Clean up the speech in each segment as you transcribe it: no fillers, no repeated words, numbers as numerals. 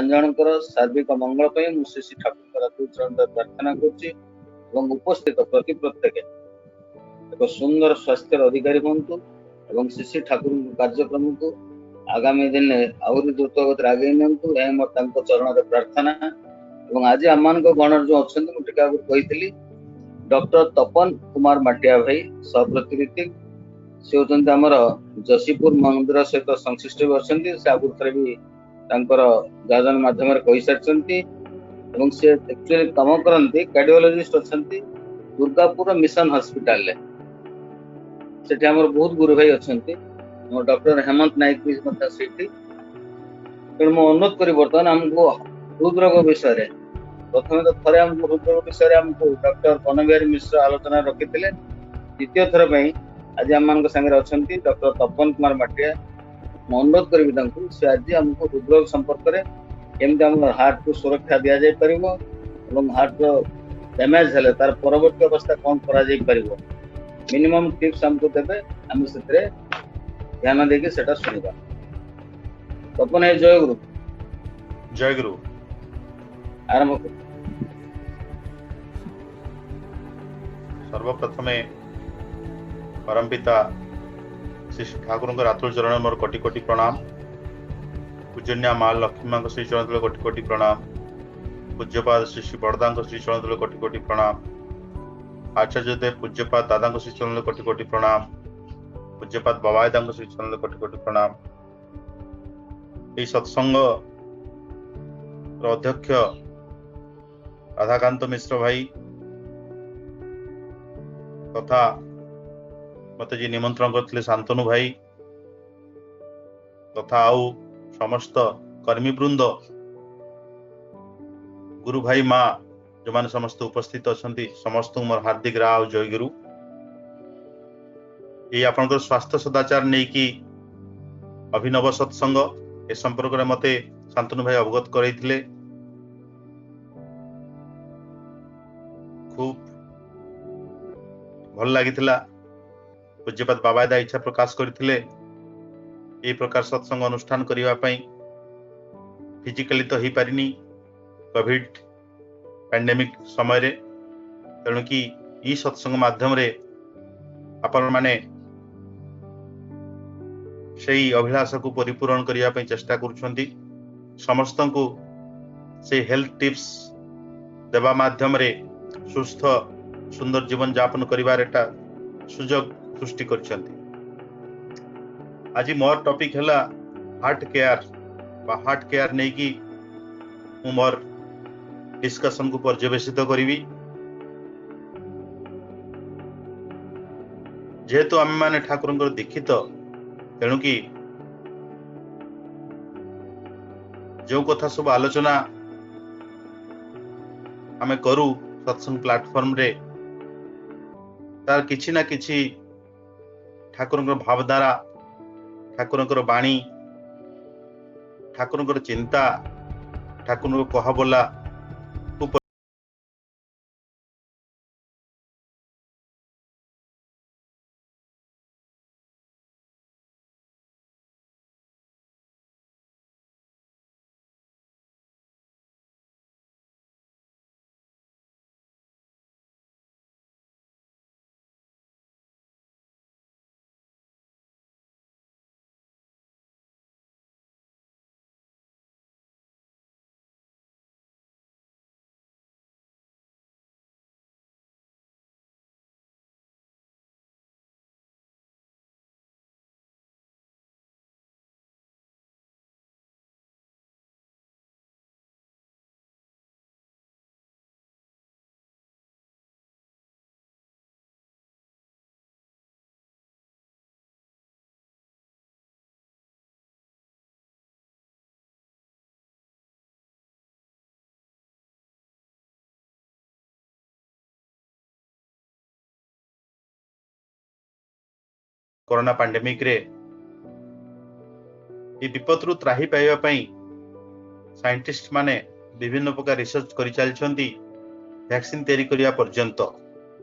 जनकर सार्विक मंगल पर श्री श्री ठाकुर चरण प्रार्थना करुच्ची उपस्थित प्रति प्रत्येक एक सुंदर स्वास्थ्य अधिकारी हूँ श्री श्री ठाकुर कार्यक्रम को आगामी दिन आहरी द्रुत गति आगे नियंतु चरण प्रार्थना। आज आम गण जो अच्छा मुझे डॉक्टर तपन कुमार माटिया भाई सप्रतिनिधि से होती आमर जशीपुर मंदिर सहित संश्लिष्ट भी अच्छा से आगुरी थे भी गार्जन माध्यम कही सारी से एक्चुअली कम करती कार्डियोलॉजिस्ट अच्छा दुर्गापुर मिशन हॉस्पिटल से बहुत गुरु भाई अच्छा डॉक्टर हेमंत नायक भी तेणु मुझे अनुरोध करी बर्तमान आमको हृदरोग विषय प्रथम तो थे आमको हृदरोग विषय आमको डॉक्टर बनबिहारी मिश्र आलोचना रखी द्वितीय थर आज आम सागर अच्छा डॉक्टर तपन कुमार माटिया अनुरोध करी से आज आमको हृदरोग संपर्क में केमती आम हार्ट को सुरक्षा दि जापर हार्ट डैमेज है तार परवर्ती अवस्था कौन कर मिनिमम टिप्स आमको देवे आम से ध्यान देके सेटा सुनिबा। तपन है जय गुरु। जय गुरु। आरंभ कर। सर्वप्रथमे परमपिता श्री ठाकुर आतुल चरण मोर कोटि कोटि प्रणाम। पूजन्या माँ लक्ष्मी माँ श्री चरण कोटि कोटि प्रणाम। पूज्यपाद श्री श्री बड़दा श्री चरण कोटि कोटि प्रणाम। आचार्य देव पूज्यपाद दादा श्री चरण कोटि कोटि प्रणाम। पूज्यपाद बाबायदा श्री चरण कोटि कोटि प्रणाम। यह सत्संग अध्यक्ष राधाकांत मिश्र भाई तथा मत जी निमंत्रण करते शांतनु भाई तथा आउ समस्त कर्मी वृंद गुरु भाई माँ जो माने समस्त उपस्थित अच्छा समस्त मोर हार्दिक राव जय गुरु। ये आपनकर स्वास्थ्य सदाचार नहीं कि अभिनव सत्संग ए संपर्क में मते शांतनु भाई अवगत करैथिले। खूब भल लागिथिला। पूज्यपाद बाबायदा इच्छा प्रकाश करथिले ए प्रकार सत्संग अनुष्ठान करिवा पई। फिजिकली तो ही पारिनी कोविड पैंडेमिक समय रे तेणु कि ई सत्संग माध्यम रे आपण माने सेही अभिलाषा को परिपूरण करिया पई चेष्टा करूछंती। समस्त को से हेल्थ टिप्स देवा माध्यम रे सुस्थ सुंदर जीवन यापन करिवार एटा सुजोग सृष्टि करछंती। आज मोर टॉपिक हैला हार्ट केयर बा हार्ट केयर नहीं कि मु मोर डिस्कशन को पर्यवेसित करी। जेहेतु आम माने ठाकुर दीक्षित तेणु कि जो कथा सब आलोचना आमे करू सत्संग प्लेटफॉर्म रे तार किछि ना किछि ठाकुर भावधारा ठाकुर बाणी ठाकुर चिंता ठाकुर कहा बोला कोरोना पैंडेमिक रे ये विपद रु त्राही पाइबा पई साइंटिस्ट माने विभिन्न प्रकार रिसर्च करि चलछंती वैक्सीन तैयारी करिया पर्यंत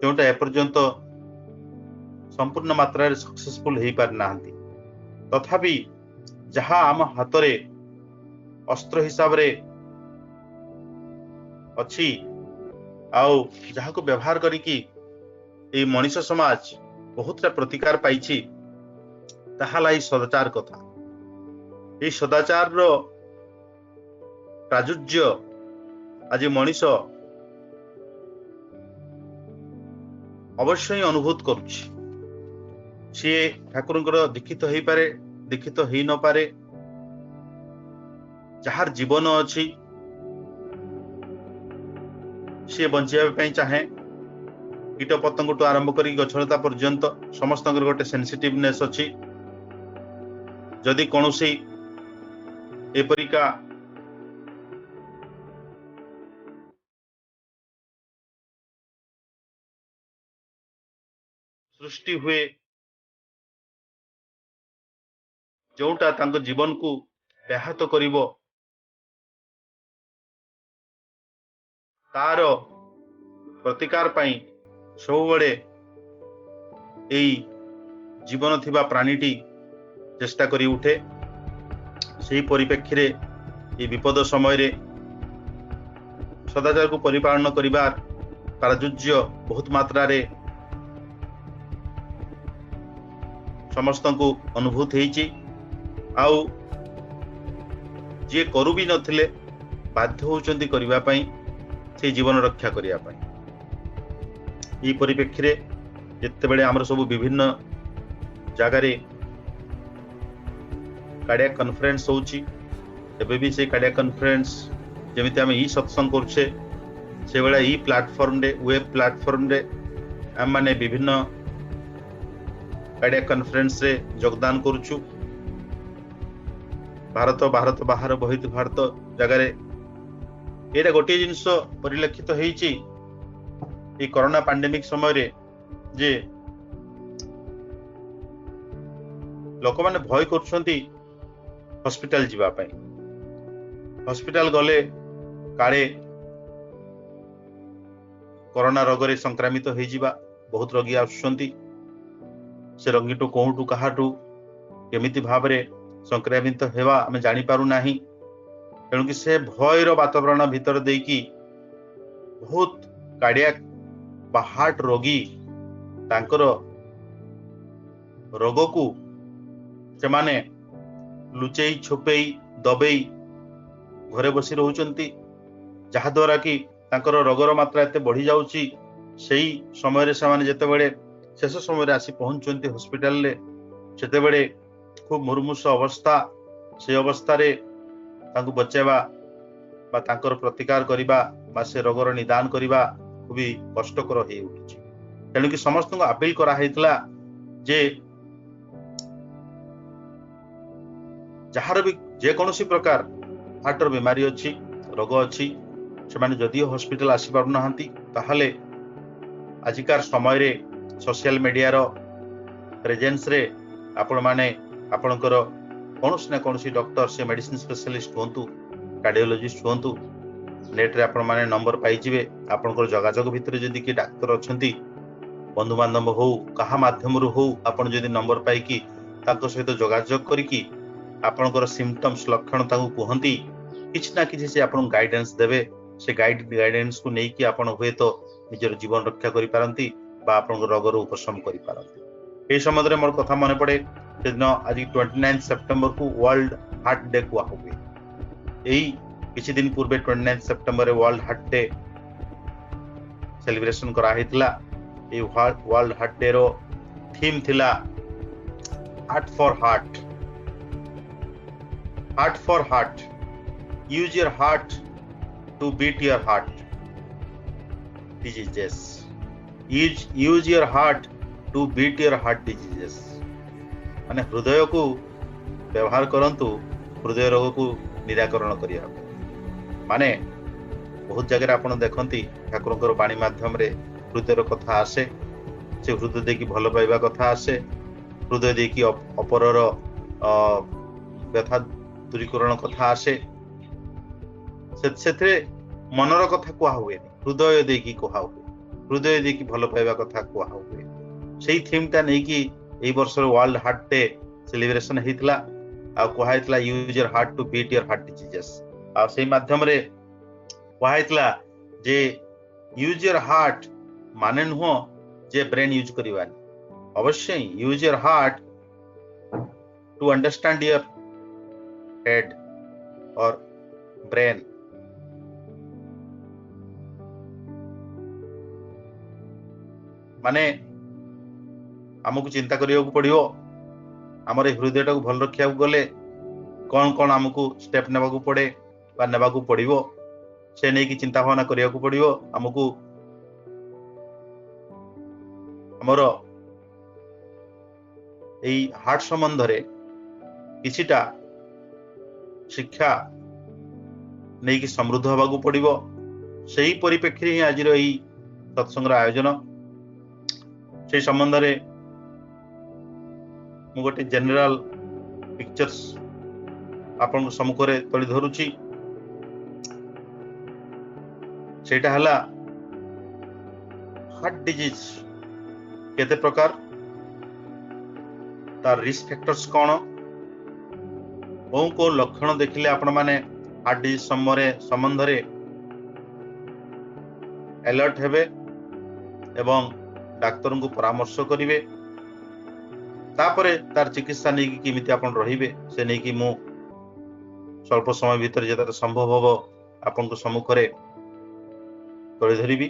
जोटा ए पर्यंत संपूर्ण मात्रा रे सक्सेसफुल हेई पार नाहंती। तथापि जहा आम हाथ रे अस्त्र हिसाब रे अच्छी आउ जहाँ को व्यवहार करिकी ये मनीष समाज बहुत सा प्रतिकार पाइछि ताहाला ई सदाचार कथा। ये सदाचार रो प्राचुर्य आज मनीष अवश्य ही अनुभूत करुछि। सी ठाकुरंकर दीक्षित हो पारे दीक्षित हो न पारे, जार जीवन अच्छी सी बंचाई चाहे कीट पतंग आरंभ कर गछलता पर्यंत समस्त गोटे सेंसिटिवनेस अच्छी। जदि कौन सी एपरिका सृष्टि हुए जोटा तांको जीवन को व्याहत करिवो तार प्रतिकार पाई सबुबले एई जीवन थिबा प्राणीटी चेष्टा करी उठे। सही परिप्रेक्षी रे ये विपद समय रे सदाचार को परिपालन करिबार प्राचुर्य बहुत मात्रा रे समस्त को अनुभूत होईची। आउ जे करू भी नथिले बाध्य होचंती करिबा पई से जीवन रक्षा करिया पई। ई परिप्रेक्षी रे जत्ते बेले हमर सब विभिन्न जगह रे कार्डियक कॉन्फ्रेंस होची, एबे भी से कार्डियक कॉन्फ्रेंस जेमिति हम ई सत्संग करछे से बेला ई प्लेटफॉर्म रे वेब प्लेटफॉर्म रे हम माने विभिन्न कार्डियक कॉन्फ्रेंस रे योगदान करूछु। भारत बाहर बहुत भारत जगह रे एटा गोटे जिनस परिलक्षित होईची ये कोरोना पैंडेमिक समय रे जे लोक माने भय करछंती हॉस्पिटल जीवा पई। हॉस्पिटल गले काले कोरोना रोग रे संक्रमित होई जीवा, बहुत रोगी आछंती से रोगी टू कोहटू कहाटू केमिति भाव रे संक्रमित हेवा आमे जानि पारु नाही। तेणु कि से भयर वातावरण भीतर देकी बहुत कार्डियक बा हार्ट रोगी तांकर रोग को से माने लुचेई छुपेई दबेई घरे बसी रहउचंती, जहा द्वारा कि तांकर रोगर मात्रा एते बढ़ी जाउची। सेही समय रे से माने जेते बेले शेष समय रे आसी पहुंचंती हॉस्पिटल ले सेते बेले खूब मुरमुष अवस्था, से अवस्था रे तांको बचाइबा बा तांकर प्रतिकार करिबा बा से रोगर निदान करिबा खूब कष्टकर हो उठिछि। तेणु कि समस्त को अपील करा हैतला जे जहार भी जे कोनोसी प्रकार हार्टर बीमारी अच्छी रोग अच्छी से माने जदि हॉस्पिटल आसी पारु नाहंती ताहले आजिकार समय रे सोशल मीडिया रो प्रेजेंस रे आपण माने आपणकर कौनसी ना कौनसी डॉक्टर से मेडिसिन स्पेशलिस्ट होंतु कार्डियोलॉजिस्ट होंतु नेट रे आपण माने नंबर पाई जिवे। आपणकर जोगाजोग भितर जदि कि डाक्टर अछंती बंधु बांधव हो कहा माध्यम रु हो आपण जदि नंबर पाई कि ताको सहित जोगाजोग करिकी आपणकर सिम्पटम्स लक्षण ताको कहंती किछ ना किछ से आपण गाइडेंस देबे। से गाइडेंस को नेकी आपण होय तो निजर जीवन रक्षा करि पारंती बा आपण रोग रो उपशम करि पारंती। ए समय रे मोर कथा मने पड़े दिन आज 29 सेप्टेम्बर को वर्ल्ड हार्ट डे को हुए। यही किछि दिन पूर्वे 29 September world heart day celebration करा हितला। ए वर्ल्ड हार्ट डे रो थीम थिला heart for heart. Heart for heart, use your heart to beat your heart diseases. Use your heart to beat your heart diseases माने हृदय को व्यवहार करंतु हृदय रोग को निराकरण करिया माने बहुत जगह आपण देखंती ठाकुरंकर बाणी माध्यम रे हृदय कथा आसे, से हृदय देखि भल पाइबा कथा आसे, हृदय देखि अपरर व्यथा दूरीकरण कथा आसे। से मनर कथा कुआ हुए, हृदय देखि कुआ हुए, हृदय देखि भल पाइबा कथा कुआ हुए। सेही थीम ता नै कि एई वर्ष वर्ल्ड हार्ट डे सेलिब्रेशन हेतिला। आ कहला use your heart to beat your heart diseases आ से माध्यम रे कहला जे यूज योर हार्ट माने नुह जे ब्रेन यूज करवानी अवश्य use your heart to understand your head और ब्रेन माने आमको चिंता करिया पड़ियो आमर हृदय टाक भल रखा गले कौन कौन आमको स्टेप नेबा पड़े बा नेबा पड़ियो से नहीं कि चिंता भावना करिया पड़ियो आमको आमर एई हार्ट संबंध रे किछिटा शिक्षा नहीं कि समृद्ध हवा पड़ियो सही परिप्रेक्षी ही आज सत्संग आयोजन से संबंध रे मु गोटे जनरल पिक्चर्स आपन सम्मुख रे तोली धरुची सेटा हला हार्ट डिजीज केते प्रकार तार रिस्क फैक्टर्स कौन को लक्षण देखिले आपण माने हार्ट डिजीज संबंध रे अलर्ट हेबे एवं डाक्तर को परामर्श करिवे तापरे तार चिकित्सा नहीं कि किमिति आपण रहिबे से नहीं कि मु स्वल्प समय भीतर जता संभव होबो आपण को सम्मुख रे तोली धरिबी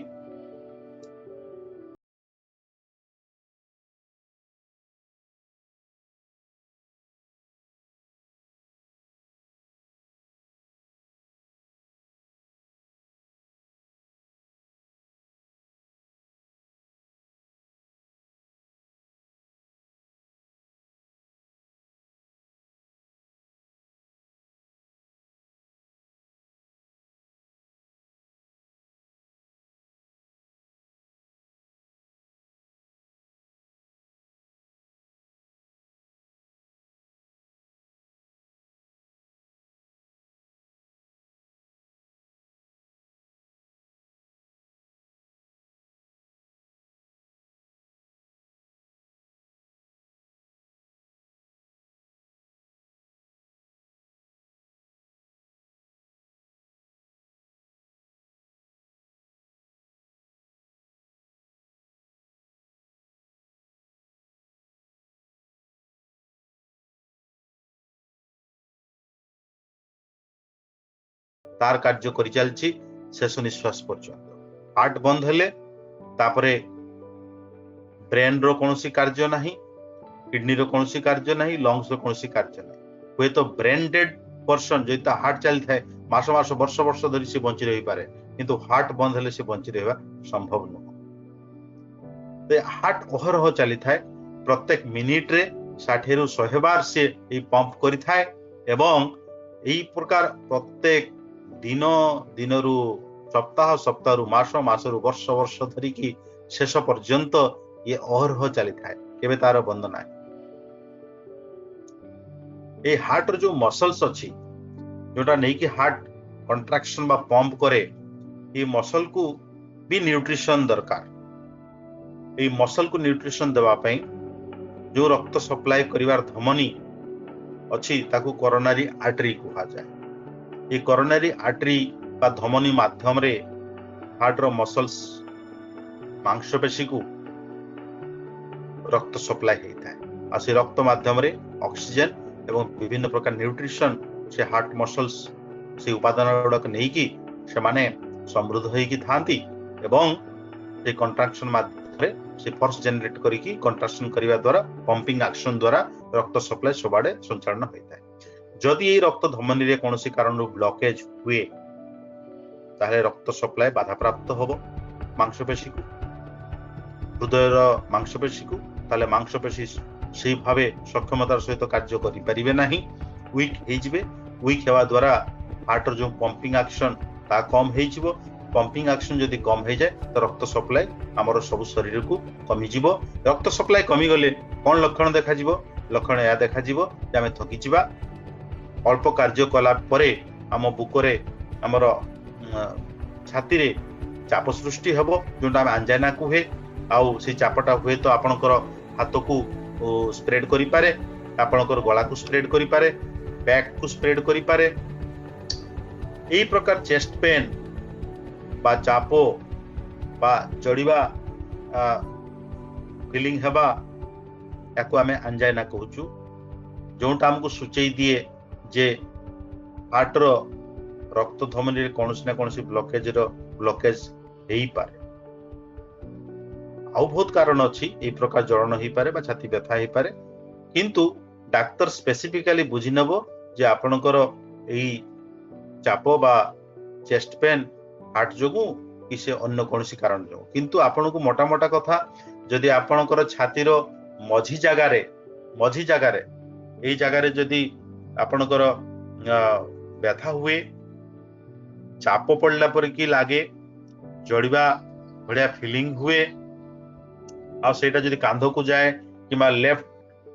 तार कार्य करि चलछि शेष निश्वास पर्यंत हार्ट बंद हेले तापरे ब्रेन रो कोनोसी कार्य नाही किडनी रो कोनोसी कार्य नाही लंग्स रो कोनोसी कार्य नाही हुए तो ब्रेन डेड पर्सन जेता हार्ट चली थाए मास मास वर्ष वर्ष धरि से बंची रही पारे किंतु हार्ट बंद हेले से बंची रहबा संभव न ते हार्ट ओहरह चली थाए प्रत्येक मिनिट रे 60 रु 100 बार से ई पंप करि थाए एवं एई प्रकार प्रत्येक दिन दिन रु सप्ताह सप्ताह रु मास रु वर्ष वर्ष धरी की शेष पर्यंत ये अहरह चली थाए केबे तार बंद ना ए हार्ट रो जो मसल्स अछि जोटा नहीं कि हार्ट कंट्रैक्शन बा पंप करे ये मसल को भी न्यूट्रिशन दरकार ये मसल को न्यूट्रिशन देवा पई जो रक्त सप्लाई करिवार धमनी अछि ताकू कोरोनरी आर्टरी कहा जाए ये कोरोनरी आर्टरी बा धमनी माध्यम रे हार्ट रो मसल्स मांसपेशी को रक्त सप्लाई होता है आ से रक्त माध्यम रे ऑक्सीजन एवं विभिन्न प्रकार न्यूट्रिशन से हार्ट मसल्स से उपादान गुड़ाक नहीं कि से माने समृद्ध होई थांती एवं से कंट्रैक्शन माध्यम रे से फोर्स जनरेट करी की कंट्रैक्शन करिवा द्वारा पंपिंग एक्शन द्वारा रक्त सप्लाई सबआडे संचालन होता है जदि ये रक्त धमनी रे कोनोसी कारण ब्लॉकेज हुए ताहे रक्त सप्लाई बाधा प्राप्त होबो मांसपेशी को हृदय मांसपेशी को ताले मांसपेशी से भावे सक्षमतार सहित कार्य करि परिबे नाही वीक हेजिबे वीक हेवा द्वारा हार्ट जो पंपिंग एक्शन ता कम हेजिबो पंपिंग एक्शन जदि कम हो जाए तो रक्त सप्लाई आमर सब शरीर को कमी जीवो रक्त सप्लाई कमी गले कौन लक्षण देखा जीवो लक्षण या देखा जीवो जे आमे थकी जिबा अल्प कार्य कला परे आम बुकरे आमर छाती रे चाप सृष्टि हेबो जोटा आम आंजाइना को हुए आउ से चापटा हुए तो आपणकर हाथ को स्प्रेड करि पारे आपणकर गला को स्प्रेड करि पारे बैक को स्प्रेड करि पारे। एई प्रकार चेस्ट पेन बा चापो बा जड़िबा फीलिंग हेबा याको आमे एंजाइना कहूचु, जोटा हमको सूचई दिए जे हार्ट रो रक्त धमनी रे कोनोसी ना कोनोसी ब्लॉकेज हेई पारे। आउ बहुत कारण अछि ए प्रकार जलन हेई पारे बा छाती व्यथा हेई पारे, किंतु डाक्टर स्पेसिफिकली बुझी नबो जे आपनकर एई चापो बा चेस्ट पेन हार्ट जोगु कि से अन्य कोनोसी कारण जो। किंतु आपन को मोटा मोटा कथा जदि आपनकर छातीर मझी जगारे एई जगारे जदि आपनकर व्यथा हुए, चाप पड़ला पर कि लागे, जड़िबा भड़िया फीलिंग हुए, आ सेटा जदि कांध को जाए किमा लेफ्ट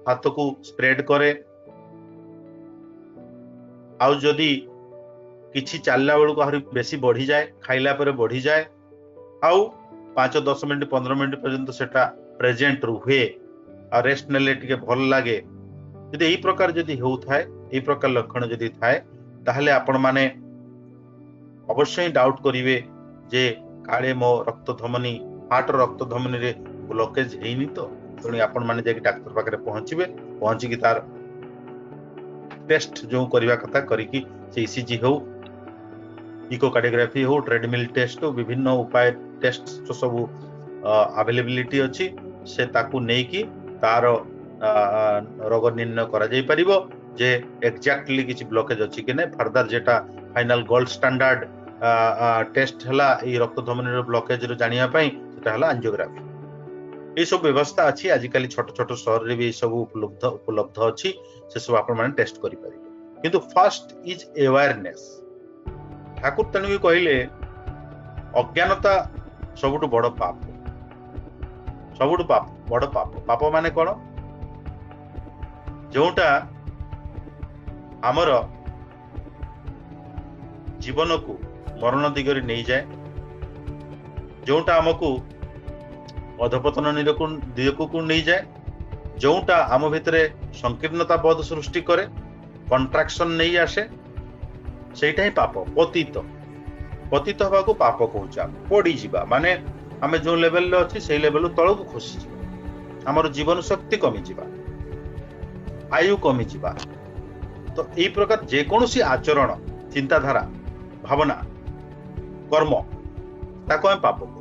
हाथ को स्प्रेड करे, आउ जदि किछि चालला बेलू को बेसी बढ़ी जाए, खाइला पर बढ़ी जाए, आउ 5-10 मिनट 15 मिनट पर्यंत सेटा प्रेजेंट रुहे आ रेस्ट नेले टिके भल लागे, जदि एई प्रकार जदि हेउ थाए, एई प्रकार लक्षण जदि थाए, ताहले आपण माने अवश्य डाउट करिवे जे काले मो रक्त धमनी हार्ट रक्त धमनी रे ब्लॉकेज हेइनी तो। तेणु आपण माने जे डॉक्टर पाखरे पहुंची कि तार टेस्ट जो करबा कथा करिकी से ईसीजी हो, इकोकार्डियोग्राफी हो, ट्रेडमिल टेस्ट हो, विभिन्न उपाय टेस्ट जो सब अवेलेबिलिटी अछि से ताकू नै कि तार रोग निर्णय करा जाई परिबो जे एक्जेक्टली किछि ब्लॉकेज अछि कि नै। फर्दर जेटा फाइनल गोल्ड स्टैंडर्ड टेस्ट हला ए रक्त धमनी रो ब्लॉकेज रो जानिया पई सेटा हला एंजियोग्राफी। ये सब व्यवस्था अच्छी आजिकल छोट छोट सहर रे भी ये सब उपलब्ध अच्छी, से सब आपण माने टेस्ट करि पारिबे। किंतु फर्स्ट इज अवेयरनेस। ठाकुर तेणु कहले अज्ञानता सबुठु बड़ पाप, सबुठु बड़ पाप। पाप माने कोन? जोटा हमर जीवन को मरण दिगरे नहीं जाए, जोटा हमको अधपतन दिगक को नहीं जाए, जोटा आम भितरे संकीर्णता बोध सृष्टि करे, कंट्राक्शन नहीं आसे, सेटा ही पाप। पतित हवा को पाप कहूचा। पड़ी जीवा माने आमे जो लेवल अच्छी से लेवल तल को खसी जीवा, आमर जीवन शक्ति कमी जीवा, आयु कमी जीवा। तो यही प्रकार जेकोसी आचरण, चिंताधारा, भावना, कर्म ताको हम पाप कहू।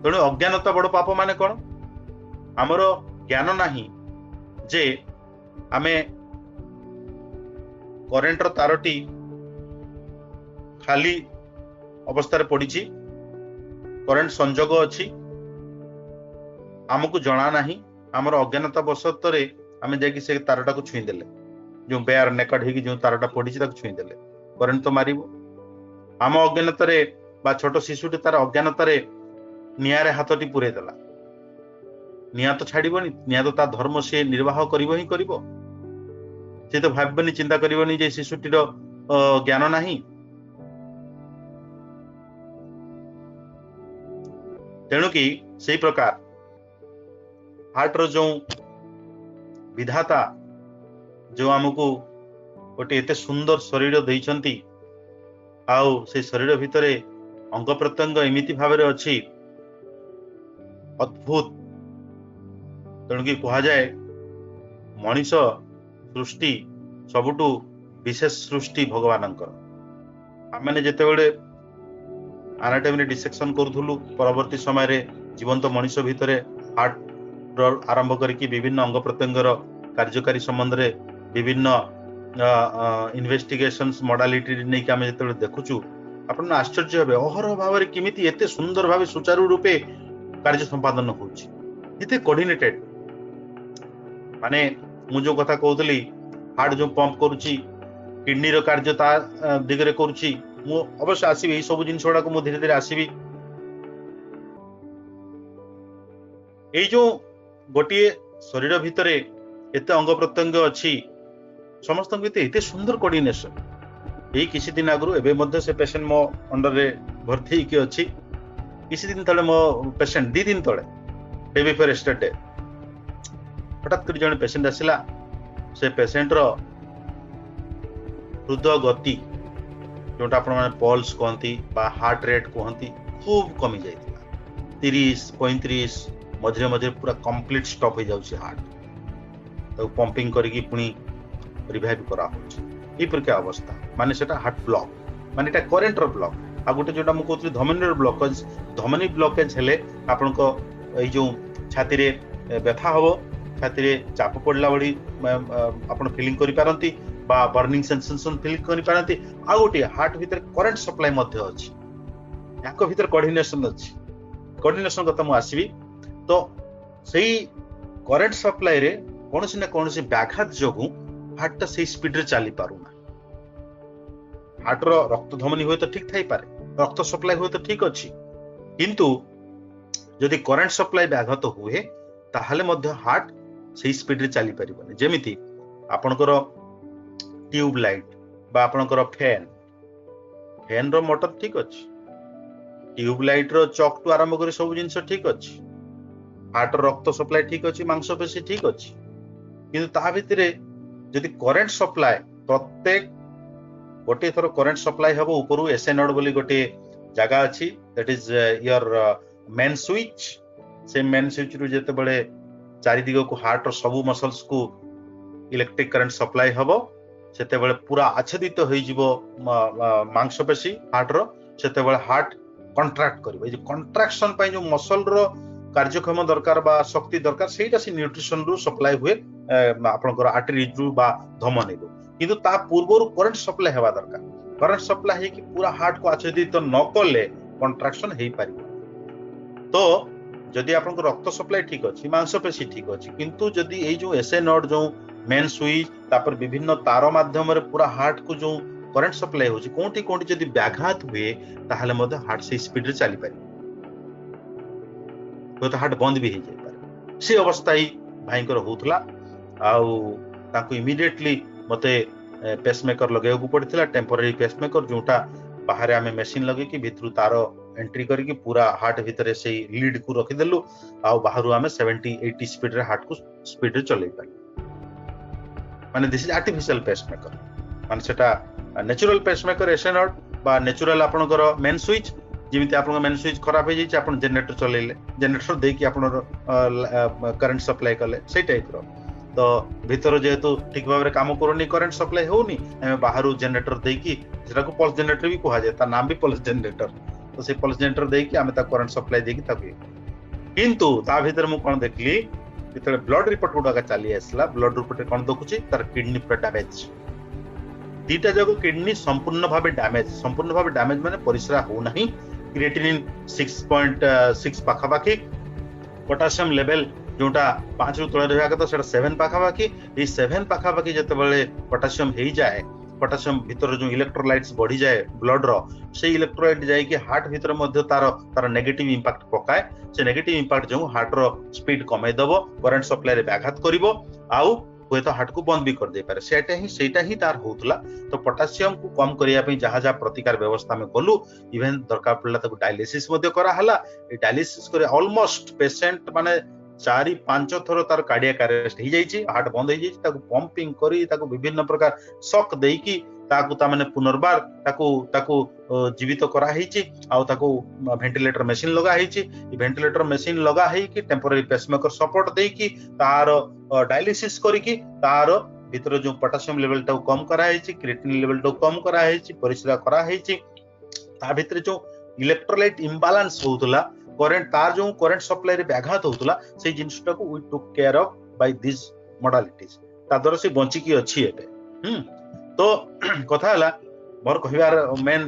तेणु अज्ञानता बड़ पाप माने कौन? आमर ज्ञान नाही जे आमे करेंटर तारटी खाली अवस्था पड़ी, करेंट संजोग अच्छी, आमको जना नाही, आमर अज्ञानता बसत रे आमे जाकि से तारटा को छुई देले, जो बेयर नेकड हेकी जो तारटा पड़ी ताको छुई देले, करेंट तो मारिबो। आम अज्ञानता रे बा छोट शिशुटी तार अज्ञानता रे नियारे हाथटी पुरे देला, निया तो छाड़बनी, निया तो ता धर्म से निर्वाह करिबो ही करिबो। से तो भाबनी चिंता करिबनी जे शिशुटीर ज्ञान नाही। तेणु कि से प्रकार हार्ट रो जो विधाता जो आमको गोटे एते सुंदर शरीर देइछंती, आउ से शरीर भितरे अंग प्रत्यंग एमिति भाव अच्छी अद्भुत। तेणु कि कह जाए मनीष सृष्टि सबुठु विशेष सृष्टि भगवानंकर। आम मैंने जिते बड़े एनाटॉमी डिसेक्शन करूथुलु, परवर्ती समय रे जीवंत मनीष भितरे हार्ट आरंभ करके विभिन्न अंग प्रत्यंगर कार्यकारी संबंध रे विभिन्न इन्वेस्टिगेशंस मॉडलिटी नहीं कि आम जिते देखुचु, आपण आश्चर्य हेबे अहरह भाव में किमिति एते सुंदर भाव सुचारू रूपे कार्य संपादन होउची, एते कोऑर्डिनेटेड। माने मु जो कथा कहउतली हार्ट जो पंप करूची, किडनी रो कार्य ता दिगरे करूची, मु अवश्य आसीबी ए सब जिनिस गुडा को मु धीरे धीरे आसीबी। ए जो गोटे शरीर भितरे एते अंग प्रत्यंग अछि, समस्त एते सुंदर कोऑर्डिनेशन। यही किसी दिन आगु एबे मध्य से पेशेंट मो अंडर रे भर्ती की अच्छी। किसी दिन तले मो पेशेंट 2 दिन तले डे बिफोर यस्टरडे हठात कर जने पेशेंट आसिला, से पेशेंट रो हृदय गति जोटा आपण माने पल्स कहती बा हार्ट रेट कहती खूब कमी जाइथिला 30 35 मझे मझे पूरा कंप्लीट स्टॉप हो जाउछि हार्ट तो पंपिंग करिकी पुनी रिवाइव करा होछि ई प्रकार अवस्था माने सेटा हार्ट ब्लॉक माने एटा करंट रो ब्लॉक आ गोटे जोटा मु कहतली धमनी रो ब्लॉकेज धमनी ब्लॉकेज हेले आपनको ए जो छाती रे व्यथा हबो छाती रे चाप पड़ला बड़ी आपण फीलिंग करि पारंती बा बर्निंग सेंसेशन फील करि पारंती आ गोटे हार्ट भीतर करंट सप्लाई मध्ये अछि याको भीतर कोऑर्डिनेशन अछि कोऑर्डिनेशन कथा मु आसीबी तो सेही करंट सप्लाई रे कोनसी ना कोनसी व्याघात जोगु हार्ट ता सेही स्पीड रे चली पारुना हार्ट रो रक्त धमनी होय तो ठीक थाई पारे रक्त सप्लाई होय तो ठीक अछि किंतु जदि करंट सप्लाई व्याघात हुए ताहले मध्य हार्ट सेही स्पीड रे चली परिबनी जेमिति आपनकर ट्यूब लाइट बा आपनकर फैन रो मोटर ठीक अछि ट्यूब लाइट रो चक टू आरंभ करी सब जिंस ठीक अछि हार्ट रक्त सप्लाई ठीक अछि मांसपेशी ठीक अछि किंतु ता भितरे जदि करंट सप्लाई प्रत्येक गोटे थरो करंट सप्लाई हबो ऊपरु एसए नोड बोली गोटे जगह अछि that is your main switch से मेन स्विच रु जेते बळे चारि दिगो को हार्ट रो सब मसल्स को इलेक्ट्रिक करंट सप्लाई हबो सेते बळे पूरा आच्छादित होई जिवो मांसपेशी हार्ट रो सेते बळे हार्ट कंट्रैक्ट करिवो जे कंट्रैक्शन पय जो मसल रो कार्यक्षम दरकार बा शक्ति दरकार सेटा से न्यूट्रिशन रु सप्लाई हुए आपनकर आर्टरी रु बा धमनी रु किंतु ता पूर्वरु करंट सप्लाई हेबा दरकार करंट सप्लाई हे कि पूरा हार्ट को आच्छादित न करले कंट्रैक्शन हेई पारिबो तो जदि आपनको रक्त सप्लाई ठीक अछि मांसपेशी ठीक अछि किंतु जदि एई जो एसए नोड जो मेन स्विच तापर विभिन्न तार माध्यम रे पूरा हार्ट को जो करंट सप्लाई होछि कोंटी कोंटी जदि व्याघात हुए ताहले मध्य हार्ट से स्पीड रे चली पारि तो हार्ट बंद भी हो जाय पारे से अवस्था ही भाईकर होतला आउ ताकू इमीडिएटली मते पेसमेकर लगेय को पड़थिला टेम्पररी पेसमेकर जोटा बाहर आमे मशीन लगे कि भितरु तार एंट्री करके पूरा हार्ट भितर से लीड को रखी देलु आ बाहरु आमे 70 80 स्पीड रे हार्ट को स्पीड रे चलै पारि माने दिस इज आर्टिफिशियल पेसमेकर माने सेटा नेचुरल पेसमेकर एसए नोड बा नेचुरल आपनकर मेन स्विच जेमिति आपन मेन स्विच खराब हो जाय आपन जनरेटर चलेले जनरेटर दे कि आपन करंट सप्लाई करले सेही टाइप रो तो भीतर जेहेतु ठीक भाव काम करूनी करंट सप्लाई होनी बाहर जनरेटर दे कि सेटा को पल्स जनरेटर भी कहा जाय ता नाम भी पल्स जनरेटर तो से पल्स जनरेटर दे कि आमे ता करंट सप्लाई दे कि ताकि किंतु ता भीतर मु कोन देखली भीतर ब्लड रिपोर्ट गुडा का चली आसला ब्लड रिपोर्ट कोन देखुची तार किडनी पर डैमेज दीटा जगह किडनी संपूर्ण भाबे डैमेज माने परिश्रा हो नहीं क्रिएटिनिन 6.6 पाखापाखी पोटासियम लेवल जोटा 5 रु तळे रहया कत सेटा 7 पाखापाखी ए 7 पाखापाखी जते बेले पोटासियम हेई जाए पोटासियम भीतर जो इलेक्ट्रोलाइट्स बढ़ी जाए ब्लड रो से इलेक्ट्रोलाइट जाय कि हार्ट भीतर मध्य तार नेगेटिव इंपैक्ट पकाए से नेगेटिव इंपैक्ट जो हार्ट रो स्पीड कमे दबो करंट सप्लाई रे व्याघात करिवो आउ हुए तो हार्ट को बंद भी कर दे पारे सेटा ही तार होतला तो पोटासियम को कम करिया पे जहां जहां प्रतिकार व्यवस्था में कलु इवन दरकार पड़ला ताको डायलिसिस मध्ये करा हला ए डायलिसिस करे ऑलमोस्ट पेशेंट माने 4-5 थरो तार कार्डियक अरेस्ट ही जाईची हार्ट बंद ही जाईची ताको पंपिंग करी ताको विभिन्न प्रकार शॉक देई की ताको ता माने पुनर्बार ताको जीवित करा हिची आ ताको वेंटिलेटर मशीन लगा हिची वेंटिलेटर मशीन लगा है कि टेम्पररी पेसमेकर सपोर्ट देई की तार डायलिसिस करी की तार भीतर जो पोटासियम लेवल ता कम करा हिची क्रिएटिनिन लेवल ता कम करा हिची परिश्रा करा हिची ता भीतर जो इलेक्ट्रोलाइट इंबैलेंस होतला करंट तार जो करंट सप्लाई रे व्याघात होतला से जिंसटा को we took care of by this modalities ता द्वारा से बंची की अछि एबे तो कथा हला मोर कहिबार मेन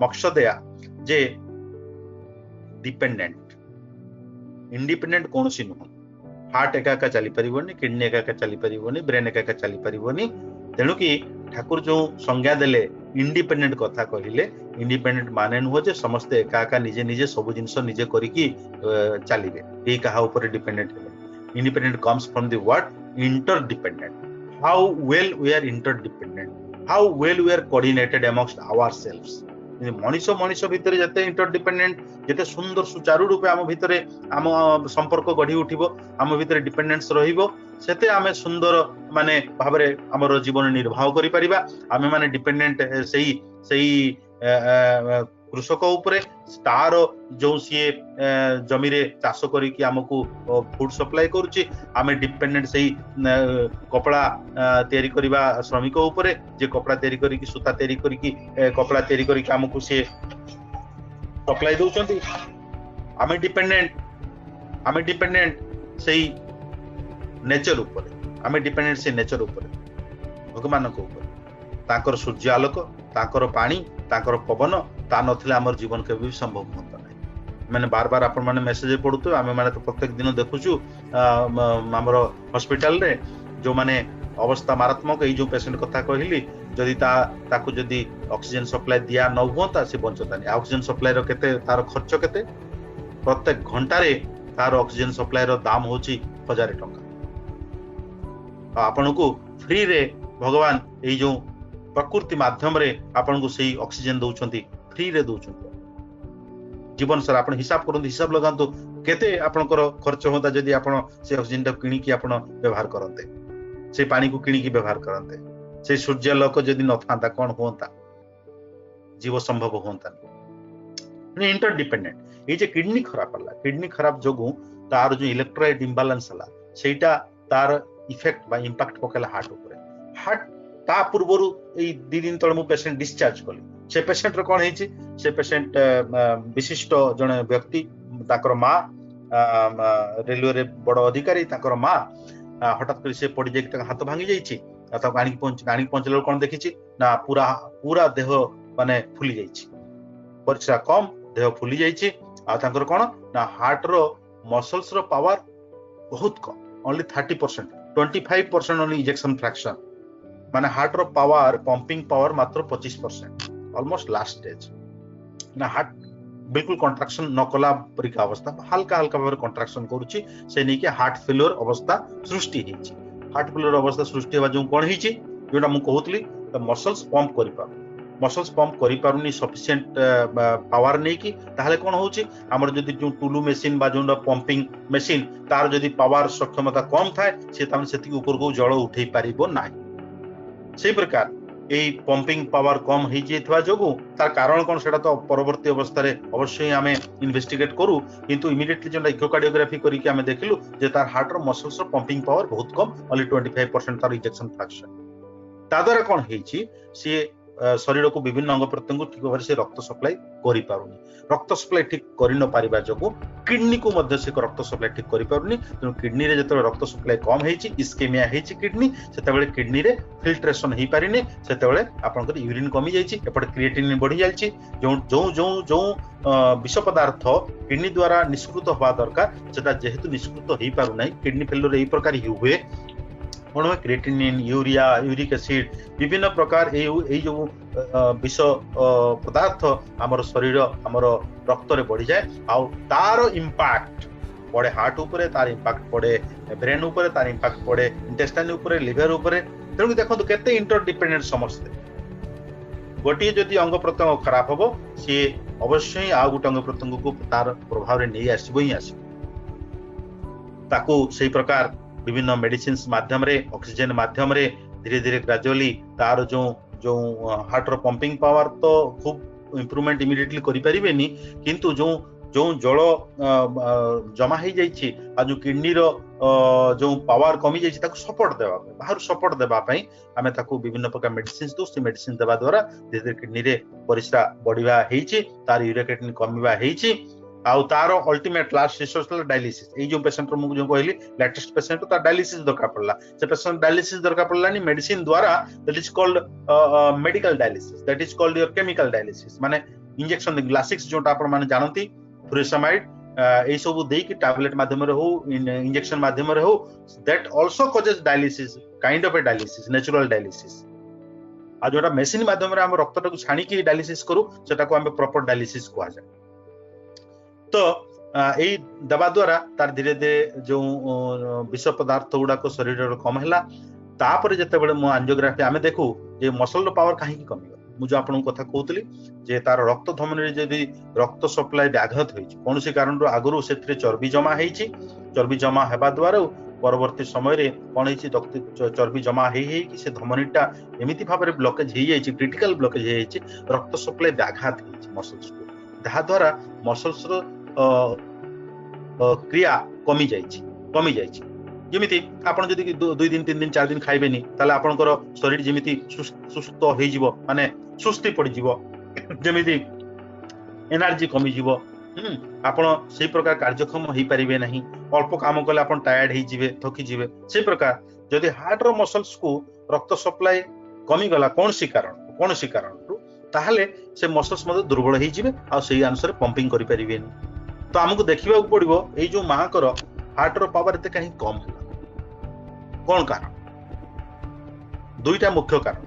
मकसद या जे डिपेंडेंट इंडिपेंडेंट कौन सी नुह हार्ट एका एका चली परिबोनी किडनी एका एका चली परिबोनी ब्रेन एका एका चली परिबोनी तेणु कि ठाकुर जो संज्ञा देले इंडिपेंडेंट कथा कहिले इंडिपेंडेंट माने नुह जे समस्ते एका एका निजे निजे सब जिंस निजे करिकी चलिबे ए कहा ऊपर डिपेंडेंट हेबे independent comes from the word interdependent how well we are interdependent how well we are coordinated amongst ourselves Manish Manish भितर जते इंटरडिपेंडेंट जते सुंदर सुचारू रूपे आम भितर आम संपर्क गढ़ी उठिबो आम भितर डिपेंडेंस रहिबो सेते आमे सुंदर माने भाबरे हमर जीवन निर्वाह करि परिबा आमे माने डिपेंडेंट सेही सेही कृषक उपरे तार जो सी जमी रे चाष करिकी हमकु फूड सप्लाई करूची आमे डिपेंडेंट सेही कपड़ा तैयारी करिबा श्रमिक उपरे जे कपड़ा तैयारी करिकी सूता तैयारी करिकी कपड़ा तैयारी करिकी हमकु से सप्लाई दउचंती आमे डिपेंडेंट सेही नेचर उपरे आमे डिपेंडेंट से नेचर उपरे भगवान को ऊपर तांकर सूर्य आलोक तांकर पानी तांकर पवन ता नथिले हमर जीवन के भी संभव होता नहीं मैंने बार बार आपण माने मेसेज पढुतो आमे माने तो प्रत्येक दिन देखुछु हमर हॉस्पिटल रे जो माने अवस्था मारात्मक ए जो पेशेंट कथा कहली जदि ताकू जदि ऑक्सीजन सप्लाई दिया न होता से बंचता नहीं ऑक्सीजन सप्लाई रो केते तार खर्च केते प्रत्येक घंटा रे तार ऑक्सीजन सप्लाई रो दाम होची 1000 टंका आपन को फ्री रे भगवान ए जो प्रकृति माध्यम रे आपन को सही ऑक्सीजन दउछंती फ्री रे दउछंती जीवन सर आपन हिसाब करन हिसाब लगांतो केते आपनकर खर्च होता जदि आपन से ऑक्सीजन टा किणी की आपन व्यवहार करनते से पानी को किणी की व्यवहार करनते से सूर्य लोक जदि न थांता कोन होता जीव संभव होता नहीं इंटरडिपेंडेंट ए जे किडनी खराब हला किडनी खराब जोगु तार जो इलेक्ट्रोलाइट इंबैलेंस हला सेटा तार इफेक्ट बा इंपैक्ट पकेला हार्ट ऊपर हार्ट ता पूर्वरु ए 2 दिन तळे मु पेशेंट डिस्चार्ज कली से पेशेंट रे कोन हेची से पेशेंट विशिष्ट जने व्यक्ति ताकर मां रेलवे रे बड़ अधिकारी ताकर मां हठात कर से पड़ी जाई हाथ भांगी जाईची ता गाणी पहुंचले कोन देखिची ना पूरा देह माने फुली जाईची परिश्रा कम देह फुली जाईची आ ताकर कोन ना हार्ट रो मसल्स रो पावर बहुत come only 30% 25% only injection fraction माने हार्ट रो पावर पंपिंग पावर मात्र 25% ऑलमोस्ट लास्ट स्टेज ना हार्ट बिल्कुल कंट्रैक्शन न कला परिका अवस्था हल्का हल्का भाव कंट्रैक्शन करूची से नहीं कि हार्ट फेलियर अवस्था सृष्टि हेची हार्ट फेलियर अवस्था सृष्टि हेबा जो कोन हेची जोटा मु कहउतली मसल्स पंप करि पार मसल्स पंप करि पारुनी सफिशिएंट पावर नहीं कि ताहले कोन होची हमर जदी जो टुलू मशीन बा जोंडा पंपिंग मशीन तार जदी पावर सक्षमता कम थाए से ताम सेति ऊपर को जळ उठै पारिबो नाही से प्रकार ए पंपिंग पावर कम हो जाइथवा जोगु तार कारण कोन सेटा तो परवर्ती अवस्था रे अवश्य आमे इन्वेस्टिगेट करू किंतु इमीडिएटली जो इकोकार्डियोग्राफी करी के आमे देखलु जे तार हार्ट रो मसल्स रो पंपिंग पावर बहुत कम ओनली 25% तार इंजेक्शन फ्रैक्शन ता द्वारा कोन हेची से शरीर को विभिन्न अंग प्रत्यंग ठीक भाव से रक्त सप्लाई करि पारुनी रक्त सप्लाई ठीक करि न पारिबा जोगु किडनी को मध्य से रक्त सप्लाई ठीक करि पारुनी तो किडनी रे जते रक्त सप्लाई कम हेची इस्केमिया हेची किडनी सेते बेले किडनी रे फिल्ट्रेशन हे पारिनी सेते बेले आपनकर यूरिन कमी जाईची एपट क्रिएटिनिन बढ़ी जाईची जो जो जो जो विष पदार्थ किडनी द्वारा निष्कृत होवा दरकार सेटा जेहेतु निष्कृत हे पारु नै किडनी फेलियर एई प्रकार ही हुए कोन क्रिएटिनिन यूरिया यूरिक एसिड विभिन्न प्रकार ए जो विष पदार्थ हमर शरीर हमर रक्त रे बढ़ी जाए आ तार इंपैक्ट पड़े हार्ट ऊपर तार इंपैक्ट पड़े ब्रेन ऊपर तार इंपैक्ट पड़े इंटेस्टाइन ऊपर लिवर ऊपर तेणु देखो केते इंटरडिपेंडेंट समस्ते गोटे जदि अंग प्रत्यंग खराब हबो सी अवश्य ही आ गोटे अंग प्रत्यंग को तार प्रभाव रे नहीं आसीबो ही आसीबो ताको सही प्रकार विभिन्न मेडिसिन माध्यम रे ऑक्सीजन माध्यम रे धीरे धीरे ग्रेजुअली तार जो जो हार्ट रो पंपिंग पावर तो खूब इंप्रूवमेंट इमीडिएटली करि परिबेनी किंतु जो जो जल जमा हो जाइछि आ जो किडनी रो जो पावर कमी जाइछि ताको सपोर्ट देबा बाहर सपोर्ट देबा पई हमें ताको विभिन्न प्रकार मेडिसिन दो से मेडिसिन देबा द्वारा धीरे धीरे किडनी रे परिश्रा बढ़िबा हेछि तार यूरिक क्रिएटिनिन कमिबा हेछि आउ तार अल्टीमेट लास्ट रिसोर्स डायलिसिस ए जो पेशेंट मु जो कहली लेटेस्ट पेशेंट तार डायलिसिस दरकार पड़ला से पेशेंट डायलिसिस दरकार पड़ला नि मेडिसिन द्वारा that is called medical dialysis that is called your chemical dialysis माने इंजेक्शन ग्लासिक्स जोटा आपण माने जानंती फ्यूरासामाइड ए सब देई कि टैबलेट माध्यम रे हो इंजेक्शन माध्यम रे हो that also causes dialysis kind of a dialysis natural dialysis आ जोटा मशीन माध्यम रे हम रक्त को छाणी की डायलिसिस करू सेटा को हम प्रॉपर डायलिसिस कोआ जाय तो यही दबा द्वारा तार धीरे धीरे जो विष पदार्थ गुड़ाक शरीर कम है तापर जिते बड़े मो एंजियोग्राफी आमे देखू जे मसल पावर कहीं कमी मुझे आपन कथा कहतली जे तार रक्त धमनी रे जदी रक्त सप्लाई व्याघात होई कौन सी कारण आगु से चर्बी जमा होईची चर्बी जमा हेबा द्वारा परवर्ती समय रे कौन होईची चर्बी जमा हे कि से धमनीटा एमिति भाव में ब्लॉकेज हो जाइए क्रिटिकल ब्लॉकेज हो जाइए रक्त सप्लाई व्याघात होईची मसल्स को जहा द्वारा मसल्स रो क्रिया कमी जाइची जमिति आपण जदि 2 दिन 3 दिन 4 दिन खाइबेनी ताले आपनकर शरीर जमिति सुस्त होई जिवो माने सुस्ती पड़ी जिवो जमिति एनर्जी कमी जिवो आपण से प्रकार कार्यक्षम हो पारिबे नहीं अल्प काम कले आपण टायर्ड हो जिवे थकी जिवे से प्रकार जदि हार्ट रो मसल्स को रक्त सप्लाई कमी गला कौन सी कारण ताहले से मसल्स मधे दुर्बल हो जिवे आ सेही अनुसार पंपिंग करि पारिबे तो हमको देखिबा पड़िबो एई जो माकर हार्ट रो पावर एते कहीं कम होला कौन कारण दुईटा मुख्य कारण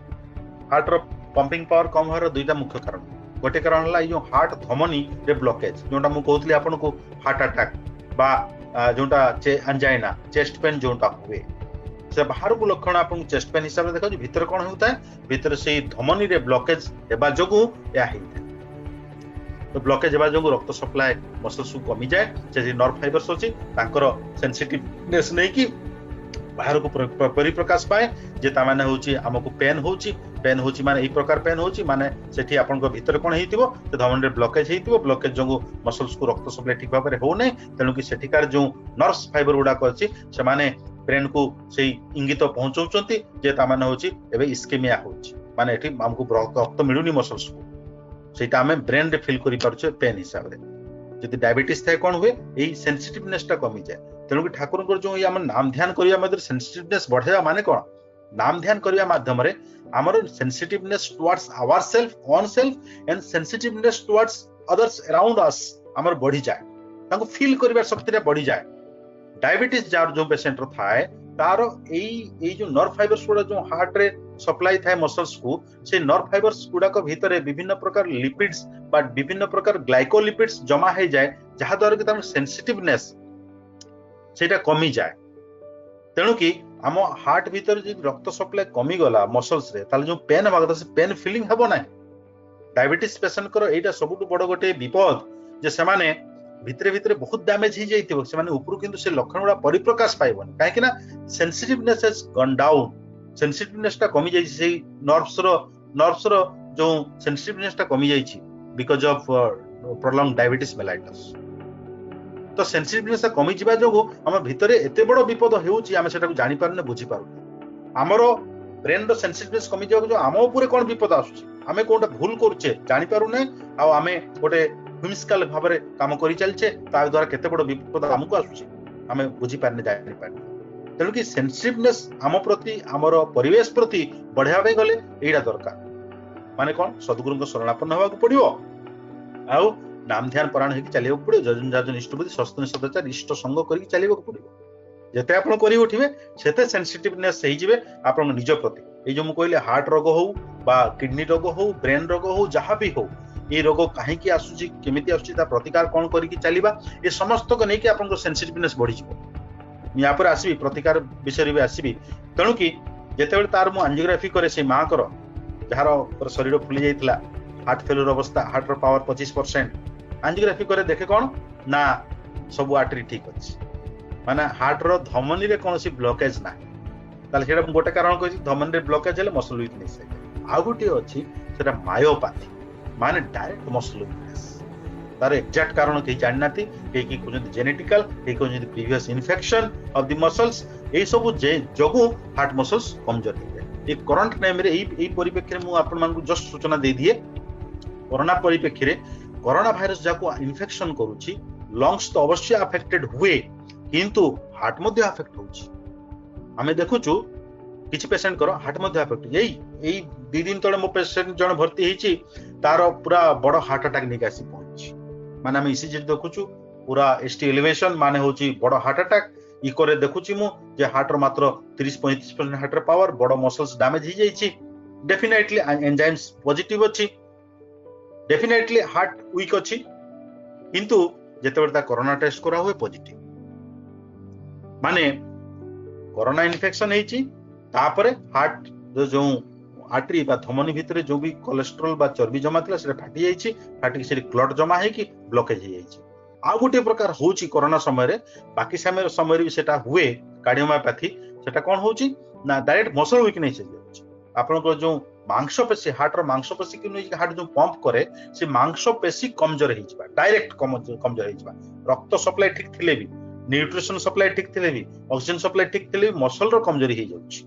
हार्ट रो पंपिंग पावर कम होर दुईटा मुख्य कारण गोटे कारण होला यो हार्ट धमनी रे ब्लॉकेज जोटा मु कहतली आपन को हार्ट अटैक बा जोटा एंजाइना चेस्ट पेन जोटा हुए से बाहर को लक्षण आपन चेस्ट पेन हिसाब से देखो भीतर कौन होता है भीतर से धमनी रे ब्लॉकेज हेबा जोगु या हेता तो ब्लॉकेज हेबा जोगु रक्त सप्लाई मसल्स को कमी जाए जे नर्व फाइबर्स अछि तांकर सेंसिटिवनेस नै कि बाहर को परिप्रकाश पाए जे ता माने होची हमको पेन होची माने ए प्रकार पेन होची माने सेठी आपन को भीतर कोन हेतिबो तो धमनी रे ब्लॉकेज हेतिबो ब्लॉकेज जोगु मसल्स को रक्त सप्लाई ठीक भाबरे हो नै तेनु कि सेठिकार जो नर्व्स फाइबर गुडा को अछि से माने ब्रेन को से इंगित पहुंचौचंती जे ता माने होची एबे इस्केमिया होची माने एठी हमको रक्त मिलुनी मसल्स को सेटा हमें ब्रेन रे फील करि परछे पेन हिसाब रे जदि डायबिटीज थाए कोन हुए एई सेंसिटिवनेस टा कमी जाए तेणु कि ठाकुर जो ये नाम ध्यान करिया मध्य सेंसिटिवनेस बढ़ाया माने कोन नाम ध्यान करिया माध्यम रे हमर sensitiveness towards our self on self and sensitiveness towards others around us हमर बढ़ी जाए ताको फील करिवा शक्ति रे बढ़ी जाए डायबिटीज जार जो पेशेंट रो थाए तारो एई जो नर्व फाइबर्स गुडा जो हार्ट रे सप्लाई थाए मसल्स को से नर्व फाइबर्स गुडा को भीतर विभिन्न प्रकार लिपिड्स बा विभिन्न प्रकार ग्लाइकोलिपिड्स जमा हो जाए जहा द्वारा कि तार सेंसिटिवनेस सेटा कमी जाए तेणु कि आम हार्ट भीतर जो रक्त सप्लाई कमी गला मसल्स रे ताले जो पेन हवा से पेन फीलिंग हबो ना डायबिटीज पेशेंट करो एटा सबुटु बड़ गोटे विपद जे से माने भितरे भितरे बहुत डैमेज हो जाइतिबो से माने ऊपर किंतु से लक्षण गुडा परिप्रकाश पाइबोनी काहे कि ना sensitiveness has gone down sensitiveness टा कमी जाई से नर्व्स रो जो सेंसिटिवनेस टा कमी जाई because of prolong diabetes mellitus तो सेंसिटिवनेस कमी जिबा जोगो हम भितरे एते बड़ विपद हेउची हम सेटा जानि पारने बुझी पारु हमरो ब्रेन रो सेंसिटिवनेस कमी जागो जो हम ऊपर कोन विपद आसुची हमें कोनटा भूल करछे जानि पारु नै आ हमें गोटे व्हिम्सिकल भाबरे काम करि चलछे ता द्वारा केते बड़ विपद हमको आसुची हमें बुझी पारने जानि पारने तेणु कि सेंसिटिवनेस आम प्रति हमरो परिवेश प्रति बढ़ावा पे गले एटा दरकार माने कोन सद्गुरुଙ୍କ शरणापन्न होबाक पड़ियो आउ नाम ध्यान परायण होगी चलिए पड़ो जजन जाजन इष्टपति सस्तन सदाचार इष्ट संग करके चलिए पड़ो जेते आपण करी उठिबे सेते सेंसिटिवनेस सही जिवे आपण निज प्रति ए जो मु कहले हार्ट रोग हो बा किडनी रोग हो ब्रेन रोग हो जहां भी हो ये रोग काहे की आसुची केमिति आसुची ता प्रतिकार कोन करिकि चलीबा ए समस्त को नै कि आपण सेंसिटिवनेस बढ़ी जिवो या पर आसीबी प्रतिकार विषय रे आसीबी तणु कि जेते बेले तार मु एंजियोग्राफी करे से मां कर जहार शरीर फुली जाइतला हार्ट फेलियर अवस्था हार्ट रो पावर 25% एंजियोग्राफी करे देखे कौन ना सब आर्टरी ठीक अच्छी माने हार्ट रो धमनी रे कौन सी ब्लॉकेज ना ताले सेटा गोटे कारण कहि धमनी रे ब्लॉकेज हेले मसल वीकनेस आ गोटे अछि सेटा मायोपैथी माने डायरेक्ट मसल वीकनेस तार एग्जैक्ट कारण कहि जाननाती कि कोन जेनेटिकल कि कोन previous infection of the muscles ए सब जे जगु हार्ट मसल्स कमजोर हो जाए ए करंट टाइम रे ए परिप्रेक्षी रे मु आपन मानकु जस्ट सूचना दे दिए कोरोना परिप्रेक्षी रे कोरोना भाइरस जाको इन्फेक्शन करूची लंग्स तो अवश्य अफेक्टेड हुए किंतु हार्ट मध्ये अफेक्ट होची हमें देखुचु किछि पेशेंट करो हार्ट मध्ये अफेक्ट एई 2 दिन तळे मो पेशेंट जण भर्ती हेची तारो पूरा बड़ हार्ट अटैक निक आसी पहुंची माने हम ईसीजी देखुचु पूरा एसटी एलिवेशन माने होची बड़ हार्ट अटैक इको रे देखुची मु जे हार्ट रो मात्र 30-35% हार्ट रो पावर बड़ मसल्स डैमेज हो जाईची डेफिनेटली एंजाइम्स पॉजिटिव अछि डेफिनेटली हार्ट वीक अच्छी किंतु जेते कोरोना टेस्ट करा हुए पॉजिटिव माने कोरोना इन्फेक्शन हेची तापरे हार्ट जो आर्टरी बा धमनी भितर जो भी कोलेस्ट्रोल बा चर्बी जमा थिला सेटा फाटी जाइछि, फाटी से क्लट जमा है कि ब्लॉकेज हो जाइछि। आ गोटे प्रकार होछि कोरोना समय रे, बाकी समय भी सेटा हुए कार्डियोमायोपैथी, सेटा कोन होछि ना डायरेक्ट मसल वीकनेस हो जाउछि। आपनको जो मांसपेशी हार्ट रो मांसपेशी कि नै हार्ट जो पंप करे से मांसपेशी कमजोर हो जिबा, डायरेक्ट कमजोर हो जिबा। रक्त सप्लाई ठीक थिले भी, न्यूट्रिशन सप्लाई ठीक थिले भी, ऑक्सीजन सप्लाई ठीक थिले भी मसल रो कमजोरी हो जाउछि।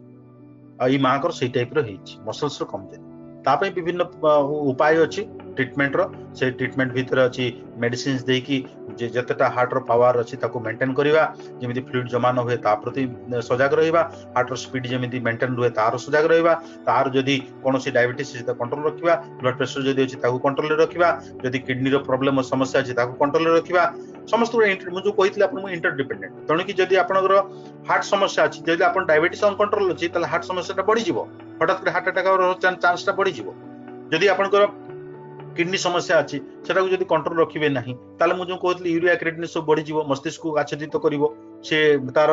आ ई मां से टाइप रही मसल्स कमजोरी ताप विभिन्न उपाय अच्छी ट्रिटमेंट रो। से ट्रिटमेंट भितर अच्छी मेडिसिन देकी जतेटा हार्ट रो पावर अच्छी ताको मेंटेन करवा, जमी फ्लूइड जमा न हुए ता प्रति सजग रहा, हार्ट रो स्पीड जमी मेंटेन रुए तार सजग रहा, तार जदि कौन डायबिटीज कंट्रोल रखा, ब्लड प्रेशर जदि अच्छी कंट्रोल रखा, जदि किडनी रो प्रॉब्लम समस्या अच्छी कंट्रोल रखा। समस्त मुझे कही इंटरडिपेंडेंट, तेणु कि जदि आपनकर हार्ट समस्या अच्छी, जदि आप डायबिटीज अनकंट्रोल अच्छी ताले हार्ट समस्या बढ़ी जीवो, हठात हार्ट अटैक चांस बढ़ी जीवो। जदि आपनकर किडनी समस्या अच्छी सेटा जदि कंट्रोल रखिबे नहीं ताले मुझे कहली यूरिया क्रिएटिनिन सब बढ़ी जीवो, मस्तिष्क को आच्छादित करिवो, से तार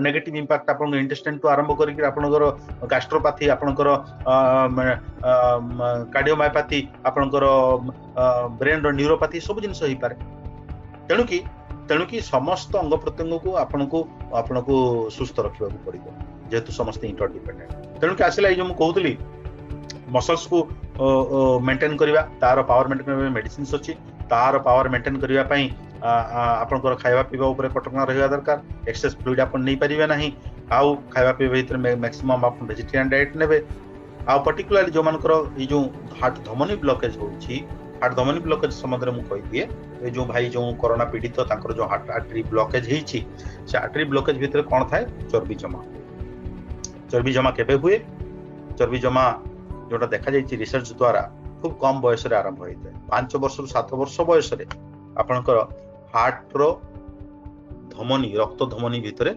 नेगेटिव इंपैक्ट आपन इंटेस्टाइन टू आरंभ करिक आपनकर गैस्ट्रोपैथी, आपनकर कार्डियोमायोपैथी, आपनकर ब्रेन रो न्यूरोपैथी सब जिनिस होई पारे। तेणु कि समस्त अंग प्रत्यंग को आपनको सुस्थ रखा पड़ो, जेहेतु समस्त इंटरडिपेंडेंट। तेणु कि आसला जो मुझे कहली मसल्स को मेंटेन करवा, तार पावर मेंटेन करने मेडिसिन अच्छी, तार पावर मेंटेन करने आपनकर खाଇବା पीवा ऊपर कटकणा रहा दरकार। एक्सेस फ्लूइड आप नहीं पारे ना, आउ खाଇବା पीवा भीतर मैक्सिमम आप वेजिटेरियन डाइट नेबे। आ पर्टिकुलरली जो मानकर ये जो हार्ट धमनी ब्लॉकेज होची, हार्ट धमनी ब्लॉकेज संबंध में मुझे कही दिए, जो भाई जो कोरोना पीड़ित तांकर जो हार्ट आर्टरी ब्लॉकेज होची, से आर्टरी ब्लॉकेज भीतर कौन थाए चर्बी जमा। चर्बी जमा केबे हुए? चर्बी जमा जोटा देखा जाइए रिसर्च द्वारा खूब कम बयस आरंभ होता है, 5 वर्ष 7 वर्ष बयस आपनकर हार्ट रो धमनी रक्त धमनी भितर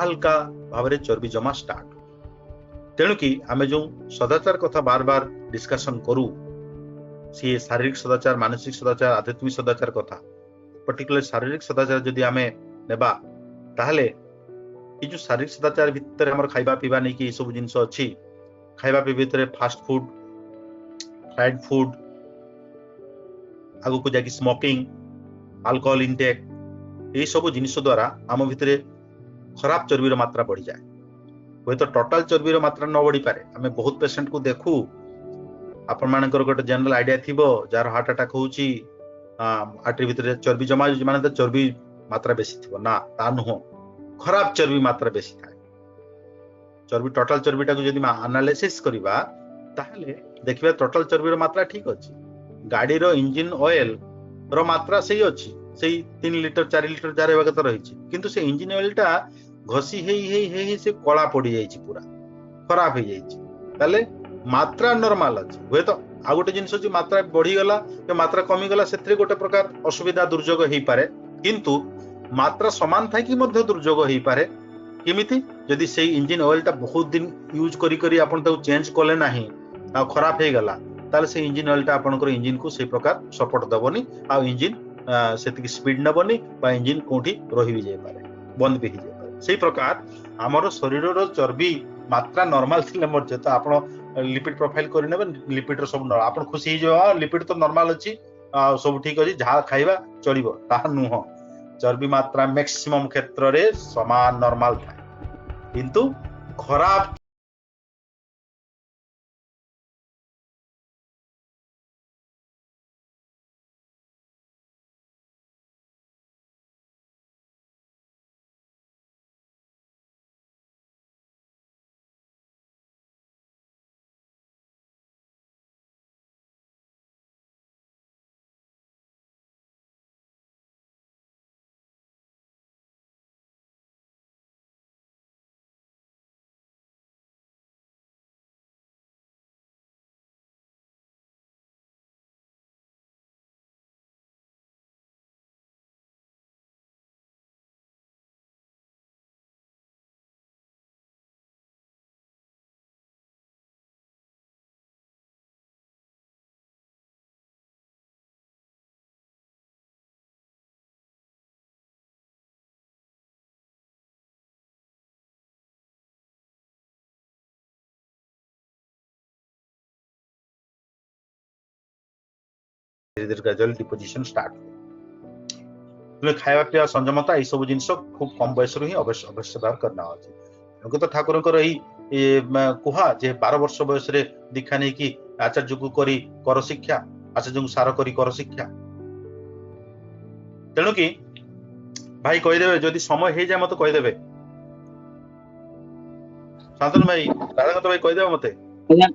हल्का भाव चर्बी जमा स्टार्ट। तेणु कि आमे जो सदाचार कथा बार बार डिस्कशन करू, सी शारीरिक सदाचार, मानसिक सदाचार, आध्यात्मिक सदाचार कथा, पर्टिकुलर शारीरिक सदाचार जदि आमे नेबा ताहले ये जो शारीरिक सदाचार भितर हमर खाइबा पीबा नहीं कि सब जिनिस अच्छी, खाइबा पीबा भितर फास्ट फूड, फ्राइड फूड, आगु को जाकि स्मोकिंग, अल्कोहल इनटेक, ये सब जिनिस द्वारा आम भितर खराब चर्बी मात्रा बढ़ी जाए। हुए तो टोटाल चर्बी मात्रा न बढ़ी पारे। आम बहुत पेशेंट को देखू, आपण मानकर गोटे जनरल आइडिया थिबो जार हार्ट अटैक होउची आर्टरी भितर चर्बी जमा माने तो चर्बी मात्रा बेसी थिबो ना, ता नुह, खराब चर्बी मात्रा बेसी थाए। चर्बी टोटाल चर्बी टाको जदि एनालिसिस करबा ताहले देखिबा टोटाल चर्बी मात्रा ठीक अछि। गाड़ी रो इंजन ऑयल रो मात्रा सही अछि, सही 3 लिटर 4 लिटर जार हेबा कत रहिछि, किंतु से इंजन ऑयल टा घसी हेई से कला पड़ी जाइछि, पूरा खराब हो जाइछि। ताले मात्रा नॉर्मल अछि। हुए तो आ गोटे जिनिस अछि मात्रा बढ़ी गला के मात्रा कमी गला, सेत्रे गोटे प्रकार असुविधा दुर्योग हेई पारे, किंतु मात्रा समान थाई कि मध्य दुर्योग हेई पारे। किमिति जदि से इंजन ऑयल टा बहुत दिन यूज करी करी आपण ताऊ चेंज कले नाही आ खराब हे गला, ताले से इंजन ऑयल टा आपनकर इंजन को से प्रकार सपोर्ट दबनी, आ इंजन सेतिक स्पीड नबनी, बा इंजन कोठी रही भी जाय पारे, बंद भी हो जाय पारे। से प्रकार हमर शरीर रो चर्बी मात्रा नॉर्मल थिले मर तो आपण लिपिड प्रोफाइल करि नेबे, लिपिड रो सब आपण खुशी हो जाओ, लिपिड तो नॉर्मल अछि, सब ठीक अछि, जहा खाइबा चलिबो, ता नुह। चर्बी मात्रा मैक्सिमम क्षेत्र रे समान नॉर्मल था, किंतु खराब धीरे धीरे ग्रेजुअली डिपोजिशन स्टार्ट हुए खाଇବା ପିଇବା ସଂଯମତା ଏଇ ସବୁ ଜିନିଷ ଖୁବ କମ ବୟସରୁ ହିଁ ଅବଶ୍ୟ ବ୍ୟବହାର करना ଅଛି ତେଣୁ ତ ଠାକୁରଙ୍କର ଏଇ କୁହା ଯେ 12 ବର୍ଷ ବୟସରେ ଦୀକ୍ଷା ନେଇକି ଆଚାର୍ଯ୍ୟକୁ କରି କର ଶିକ୍ଷା ଆଚାର୍ଯ୍ୟଙ୍କୁ ସାର କରି କର ଶିକ୍ଷା ତେଣୁ କି ଭାଇ କହିଦେବେ ଯଦି ସମୟ ହେଇଯାଏ ମତେ କହିଦେବେ ଶାନ୍ତନୁ ଭାଇ ରାଧାକାନ୍ତ ଭାଇ କହିଦେବେ ମତେ ଆଜ୍ଞା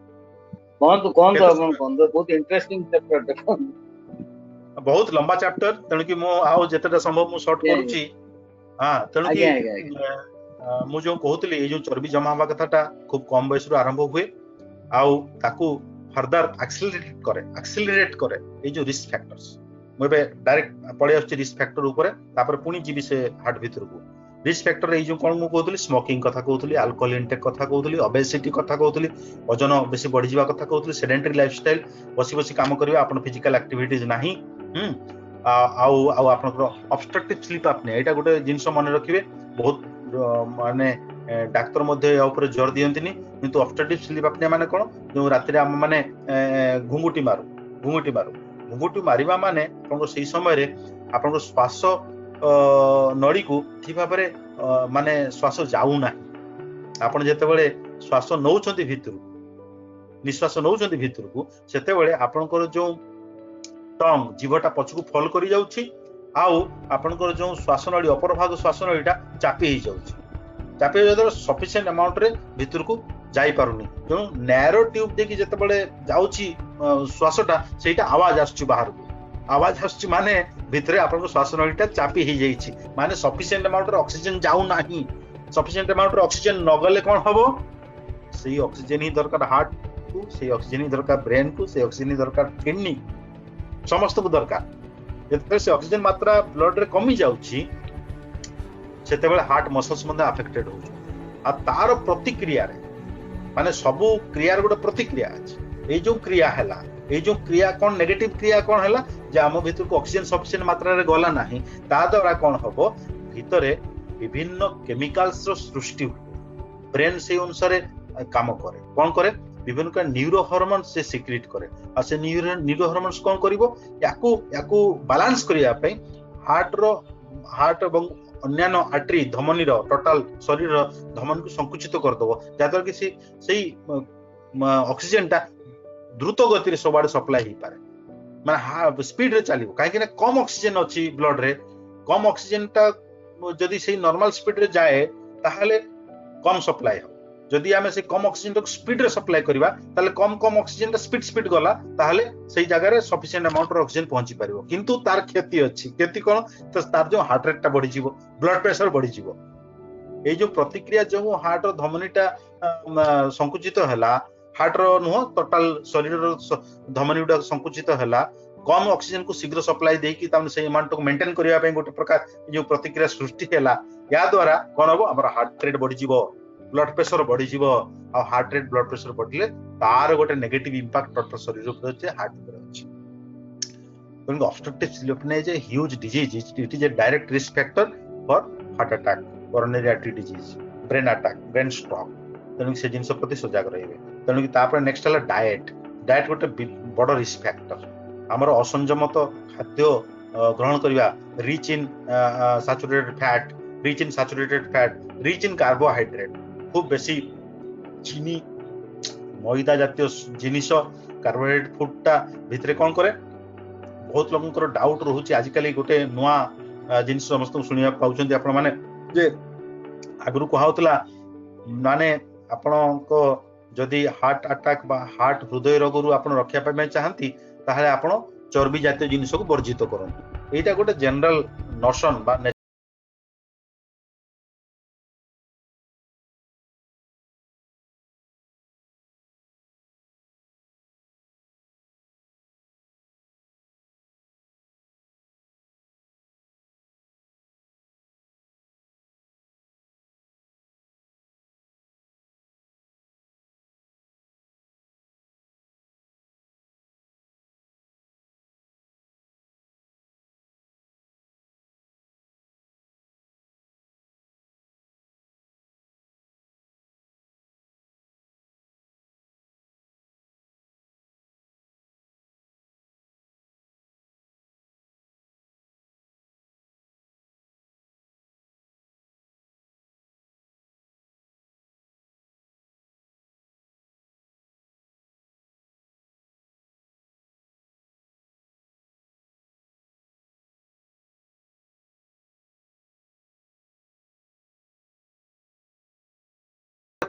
କହନ୍ତୁ କହନ୍ତୁ କେତେ ଆପଣ କହନ୍ତୁ ବହୁତ ଇଣ୍ଟରେଷ୍ଟିଂ ଚେପ୍ଟର ଦେଖନ୍ତୁ ବହୁତ ଲମ୍ବା ଚାପ୍ଟର ତେଣୁ କି ମୁଁ ଆଉ ଯେତେଟା ସମ୍ଭବ ମୁଁ ସର୍ଟ ଆଜ୍ଞା କରୁଛି ହଁ ତେଣୁ କି ଆଜ୍ଞା ଆଜ୍ଞା ଆଜ୍ଞା ମୁଁ ଯୋଉ କହୁଥିଲି ଏଇ ଯୋଉ ଚର୍ବି ଜମା ହବା କଥାଟା ଖୁବ କମ ବୟସରୁ ଆରମ୍ଭ ହୁଏ ଆଉ ତାକୁ ଫର୍ଦର ଆକ୍ସିଲରେଟ କରେ ଏଇ ଯୋଉ ରିସ୍କ ଫ୍ୟାକ୍ଟର୍ସ ମୁଁ ଏବେ ଡାଇରେକ୍ଟ ପଳେଇ ଆସୁଛି ରିସ୍କ ଫ୍ୟାକ୍ଟର ଉପରେ ତାପରେ ପୁଣି ଯିବି ସେ ହାର୍ଟ ଭିତରକୁ ରିସ୍କ ଫ୍ୟାକ୍ଟର ଏଇ ଯୋଉ କଣ ମୁଁ କହୁଥିଲି ସ୍ମୋକିଂ କଥା କହୁଥିଲି ଆଲକୋହଲ ଇନଟେକ୍ କଥା କହୁଥିଲି ଓବେସିଟି କଥା କହୁଥିଲି ଓଜନ ବେଶୀ ବଢିଯିବା କଥା କହୁଥିଲି ସେଡେଣ୍ଟାରୀ ଲାଇଫଷ୍ଟାଇଲ ବସି ବସି କାମ କରିବା ଆପଣ ଫିଜିକାଲ ଆକ୍ଟିଭିଟିଜ ନାହିଁ ଆଉ ଆଉ ଆପଣଙ୍କର ଅବଷ୍ଟ୍ରକ୍ଟିଭ ସ୍ଲିପ ଆପନିଆ ଏଇଟା ଗୋଟେ ଜିନିଷ ମନେ ରଖିବେ ବହୁତ ମାନେ ଡାକ୍ତର ମଧ୍ୟ ଏହା ଉପରେ ଜୋର ଦିଅନ୍ତିନି କିନ୍ତୁ ଅବଷ୍ଟ୍ରକ୍ଟିଭ ସ୍ଲିପ ଆପନିଆ ମାନେ କଣ ଯୋଉ ରାତିରେ ଆମ ମାନେ ଘୁଙ୍ଗୁଟି ମାରିବା ମାନେ ଆପଣଙ୍କ ସେଇ ସମୟରେ ଆପଣଙ୍କ ଶ୍ୱାସ ନଳୀକୁ ଠିକ ଭାବରେ ମାନେ ଶ୍ୱାସ ଯାଉନାହିଁ ଆପଣ ଯେତେବେଳେ ଶ୍ୱାସ ନଉଛନ୍ତି ଭିତରକୁ ନିଶ୍ୱାସ ନଉଛନ୍ତି ଭିତରକୁ ସେତେବେଳେ ଆପଣଙ୍କର ଯୋଉ ଟଙ୍ଗ ଜିଭଟା ପଛକୁ ଫଲ କରି ଯାଉଛି ଆଉ ଆପଣଙ୍କର ଯୋଉ ଶ୍ୱାସ ନଳୀ ଅପର ଭାଗ ଶ୍ୱାସ ନଳୀଟା ଚାପି ହେଇଯାଉଛି ଚାପି ହେଇଯାଉଥିବା ସଫିସିଏଣ୍ଟ ଆମାଉଣ୍ଟରେ ଭିତରକୁ ଯାଇପାରୁନି ତେଣୁ ନ୍ୟାରୋ ଟ୍ୟୁବ ଦେଇକି ଯେତେବେଳେ ଯାଉଛି ଶ୍ୱାସଟା ସେଇଟା ଆୱାଜ ଆସୁଛି ବାହାରକୁ ଆୱାଜ ଆସୁଛି ମାନେ ଭିତରେ ଆପଣଙ୍କ ଶ୍ୱାସ ନଳୀଟା ଚାପି ହେଇଯାଇଛି ମାନେ ସଫିସିଏଣ୍ଟ ଆମାଉଣ୍ଟରେ ଅକ୍ସିଜେନ ଯାଉନାହିଁ ସଫିସିଏଣ୍ଟ ଆମାଉଣ୍ଟରେ ଅକ୍ସିଜେନ ନଗଲେ କଣ ହବ ସେଇ ଅକ୍ସିଜେନ ହିଁ ଦରକାର ହାର୍ଟକୁ ସେଇ ଅକ୍ସିଜେନ ହିଁ ଦରକାର ବ୍ରେନକୁ ସେଇ ଅକ୍ସିଜେନ ହିଁ ଦରକାର କିଡନୀ ସମସ୍ତଙ୍କୁ ଦରକାର ଯେତେବେଳେ ସେ ଅକ୍ସିଜେନ ମାତ୍ରା ବ୍ଲଡରେ କମି ଯାଉଛି ସେତେବେଳେ ହାର୍ଟ ମସଲ୍ସ ମଧ୍ୟ ଆଫେକ୍ଟେଡ ହଉଛି ଆଉ ତାର ପ୍ରତିକ୍ରିୟାରେ ମାନେ ସବୁ କ୍ରିୟାର ଗୋଟେ ପ୍ରତିକ୍ରିୟା ଅଛି ଏଇ ଯୋଉ କ୍ରିୟା ହେଲା ଏଇ ଯୋଉ କ୍ରିୟା କଣ ନେଗେଟିଭ କ୍ରିୟା କଣ ହେଲା ଯେ ଆମ ଭିତରକୁ ଅକ୍ସିଜେନ ସଫିସିଏଣ୍ଟ ମାତ୍ରାରେ ଗଲା ନାହିଁ ତା ଦ୍ୱାରା କଣ ହବ ଭିତରେ ବିଭିନ୍ନ କେମିକାଲସର ସୃଷ୍ଟି ହୁଏ ବ୍ରେନ ସେଇ ଅନୁସାରେ କାମ କରେ କଣ କରେ ବିଭିନ୍ନ ପ୍ରକାର ନ୍ୟୁରୋ ହରମୋନ୍ସ ସେ ସିକ୍ରିଟ କରେ ଆଉ ସେ ନ୍ୟୁରୋ ହରମୋନ୍ସ କଣ କରିବ ୟାକୁ ବାଲାନ୍ସ କରିବା ପାଇଁ ହାର୍ଟ ଏବଂ ଅନ୍ୟାନ୍ୟ ଆର୍ଟେରୀ ଧମନୀର ଟୋଟାଲ ଶରୀରର ଧମନୀକୁ ସଂକୁଚିତ କରିଦବ ଯାହାଦ୍ୱାରା କି ସେଇ ଅକ୍ସିଜେନଟା ଦ୍ରୁତ ଗତିରେ ସବୁଆଡେ ସପ୍ଲାଏ ହେଇପାରେ ମାନେ ସ୍ପିଡରେ ଚାଲିବ କାହିଁକି ନା କମ ଅକ୍ସିଜେନ ଅଛି ବ୍ଲଡରେ କମ ଅକ୍ସିଜେନଟା ଯଦି ସେଇ ନର୍ମାଲ ସ୍ପିଡରେ ଯାଏ ତାହେଲେ କମ ସପ୍ଲାଏ ହବ ଯଦି ଆମେ ସେ କମ ଅକ୍ସିଜେନଟାକୁ ସ୍ପିଡରେ ସପ୍ଲାଏ କରିବା ତାହେଲେ କମ ଅକ୍ସିଜେନଟା ସ୍ପିଡ ଗଲା ତାହେଲେ ସେଇ ଜାଗାରେ ସଫିସିଏଣ୍ଟ ଆମାଉଣ୍ଟର ଅକ୍ସିଜେନ ପହଞ୍ଚି ପାରିବ କିନ୍ତୁ ତାର କ୍ଷତି ଅଛି କ୍ଷତି କଣ ତାର ଯୋଉ ହାର୍ଟ ରେଟଟା ବଢିଯିବ ବ୍ଲଡ ପ୍ରେସର ବଢିଯିବ ଏଇ ଯୋଉ ପ୍ରତିକ୍ରିୟା ଯୋଉ ହାର୍ଟର ଧମନୀଟା ସଂକୁଚିତ ହେଲା ହାର୍ଟର ନୁହଁ ଟୋଟାଲ ଶରୀରର ଧମନୀ ଗୁଡାକ ସଂକୁଚିତ ହେଲା କମ ଅକ୍ସିଜେନକୁ ଶୀଘ୍ର ସପ୍ଲାଏ ଦେଇକି ତାମାନେ ସେଇ ଆମାଉଣ୍ଟକୁ ମେଣ୍ଟେନ କରିବା ପାଇଁ ଗୋଟେ ପ୍ରକାର ଯୋଉ ପ୍ରତିକ୍ରିୟା ସୃଷ୍ଟି ହେଲା ୟା ଦ୍ୱାରା କଣ ହବ ଆମର ହାର୍ଟ ରେଟ୍ ବଢିଯିବ ବ୍ଲଡ ପ୍ରେସର ବଢିଯିବ ଆଉ ହାର୍ଟ ରେଟ୍ ବ୍ଲଡ ପ୍ରେସର ବଢିଲେ ତାର ଗୋଟେ ନେଗେଟିଭ ଇମ୍ପାକ୍ଟ ଟୋଟାଲ ଶରୀର ଉପରେ ଅଛି ହାର୍ଟ ଉପରେ ଅଛି ତେଣୁ obstructive sleep apnea is a huge disease it is a direct risk factor for heart attack coronary artery disease brain attack brain stroke ତେଣୁ ସେ ଜିନିଷ ପ୍ରତି ସଜାଗ ରହିବେ ତେଣୁ ତାପରେ ନେକ୍ସଟ ହେଲା ଡାଏଟ ଗୋଟେ ବଡ ରିସ୍କ ଫ୍ୟାକ୍ଟର ଆମର ଅସଂଯମତ ଖାଦ୍ୟ ଗ୍ରହଣ କରିବା rich in saturated fat rich in carbohydrate খুব বেশি চিনি ময়দা জাতীয় জিনিস কার্বোহাইড্রেট ফুডটা ভিতরে কোন করে ବହୁତ ଲୋକଙ୍କର ଡାଉଟ ରହୁଛି ଆଜିକାଲି ଗୋଟେ ନୂଆ ଜିନିଷ ସମସ୍ତଙ୍କୁ ଶୁଣିବାକୁ ପାଉଛନ୍ତି ଆପଣ ମାନେ ଯେ ଆଗରୁ କୁହାହଉଥିଲା ମାନେ ଆପଣଙ୍କ ଯଦି ହାର୍ଟ ଆଟାକ ବା ହାର୍ଟ ହୃଦୟ ରୋଗରୁ ଆପଣ ରକ୍ଷା ପାଇବା ପାଇଁ ଚାହାନ୍ତି ତାହେଲେ ଆପଣ ଚର୍ବି ଜାତୀୟ ଜିନିଷକୁ ବର୍ଜିତ କରନ୍ତୁ ଏଇଟା ଗୋଟେ ଜେନେରାଲ ନୋସନ ବା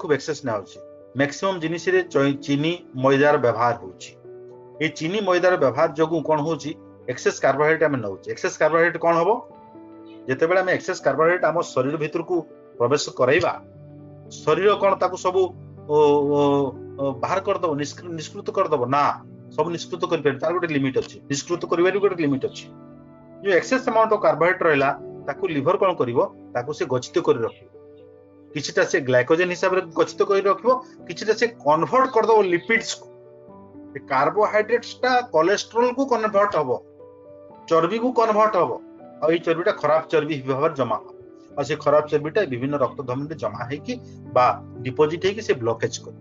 खूब एक्सेस ना होची मैक्सिमम जिनिस रे चीनी मैदार व्यवहार होची ए चीनी मैदार व्यवहार जगु कोन होची एक्सेस कार्बोहाइड्रेट हम नउची एक्सेस कार्बोहाइड्रेट कोन हबो जेते बेला हम एक्सेस कार्बोहाइड्रेट हम शरीर भीतर को प्रवेश करैबा शरीर कोन ताकू सब बाहर कर दबो निष्कृत कर दबो ना सब निष्कृत कर पर तार गोटे लिमिट अछि निष्कृत करिवार गोटे लिमिट अछि जो एक्सेस अमाउंट ऑफ कार्बोहाइड्रेट रहला ताकू लिवर कोन करिवो ताकू से गच्छित कर रखिवो किछटा से ग्लाइकोजेन हिसाब रे गच्छित कर रखिवो किछटा से कन्वर्ट कर दबो लिपिड्स को कार्बोहाइड्रेट्स टा कोलेस्ट्रॉल को कन्वर्ट हबो चर्बी को कन्वर्ट हबो आ ई चर्बीटा खराब चर्बी भाव जमा हो और से खराब चर्बीटा विभिन्न रक्त धमनी रे जमा है कि बा डिपॉजिट है कि से ब्लॉकेज कर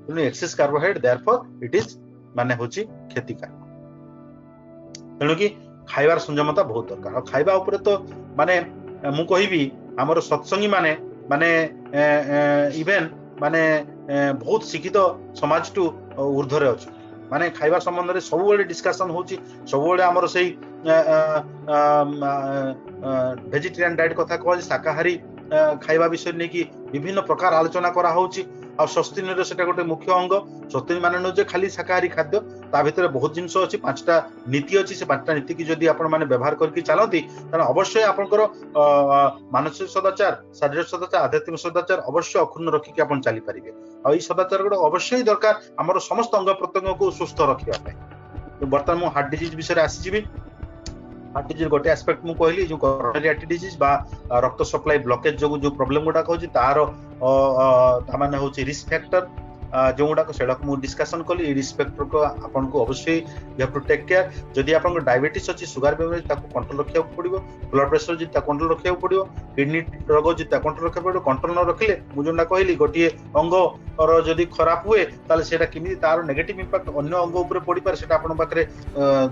तेणु excess carbohydrate therefore it is माने होची क्षतिकारक तेणु कि खाइबार संयमता बहुत दरकार और खाइबा ऊपर तो माने मु कहिबी हमर सत्संगी माने इवेन माने बहुत शिक्षित समाज टू ऊर्ध्वरे अछि माने खाइबा संबंध रे सब बेले डिस्कशन होची सब बेले हमर सेही वेजिटेरियन डाइट कथा कहल शाकाहारी खाइबा विषय नै कि विभिन्न प्रकार आलोचना करा होची आ स्वस्तिनी रे सेटा गोटे मुख्य अंग स्वस्तिनी माने न जे खाली शाकाहारी खाद्य ता भितर बहुत जिंस अछि पांचटा नीति अछि से पांचटा नीति की जदि आपण माने व्यवहार करके चलती त अवश्य आपनकर मानसिक सदाचार शारीरिक सदाचार आध्यात्मिक सदाचार अवश्य अक्षुण्ण रखि के आपण चली परिबे आ ई सदाचार गोटे अवश्य दरकार हमर समस्त अंग प्रत्यंग को सुस्थ रखिया पे तो वर्तमान मु हार्ट डिजीज विषय रे आसी जिबी हार्ट डिजीज गोटे एस्पेक्ट मु कहली जो कोरोनरी हार्ट डिजीज बा रक्त सप्लाई ब्लॉकेज जो प्रॉब्लम गुडा कहछि तार ता माने होछि रिस्क फैक्टर जो गुडा को सेडक मु डिस्कशन कली रिस्क फैक्टर को आपन को अवश्य you have to take care जदि आपन को डायबिटीज अछि सुगर बेमारी ताको कंट्रोल रखिया पड़िबो ब्लड प्रेशर जि ता कंट्रोल रखिया पड़िबो किडनी रोग जि ता कंट्रोल रखिया पड़िबो कंट्रोल न रखिले मु जोंडा कहली गोटिए अंग और जदि खराब हुए ताले सेटा किमि तार नेगेटिव इंपैक्ट अन्य अंग ऊपर पड़ी पारे सेटा आपन पाखरे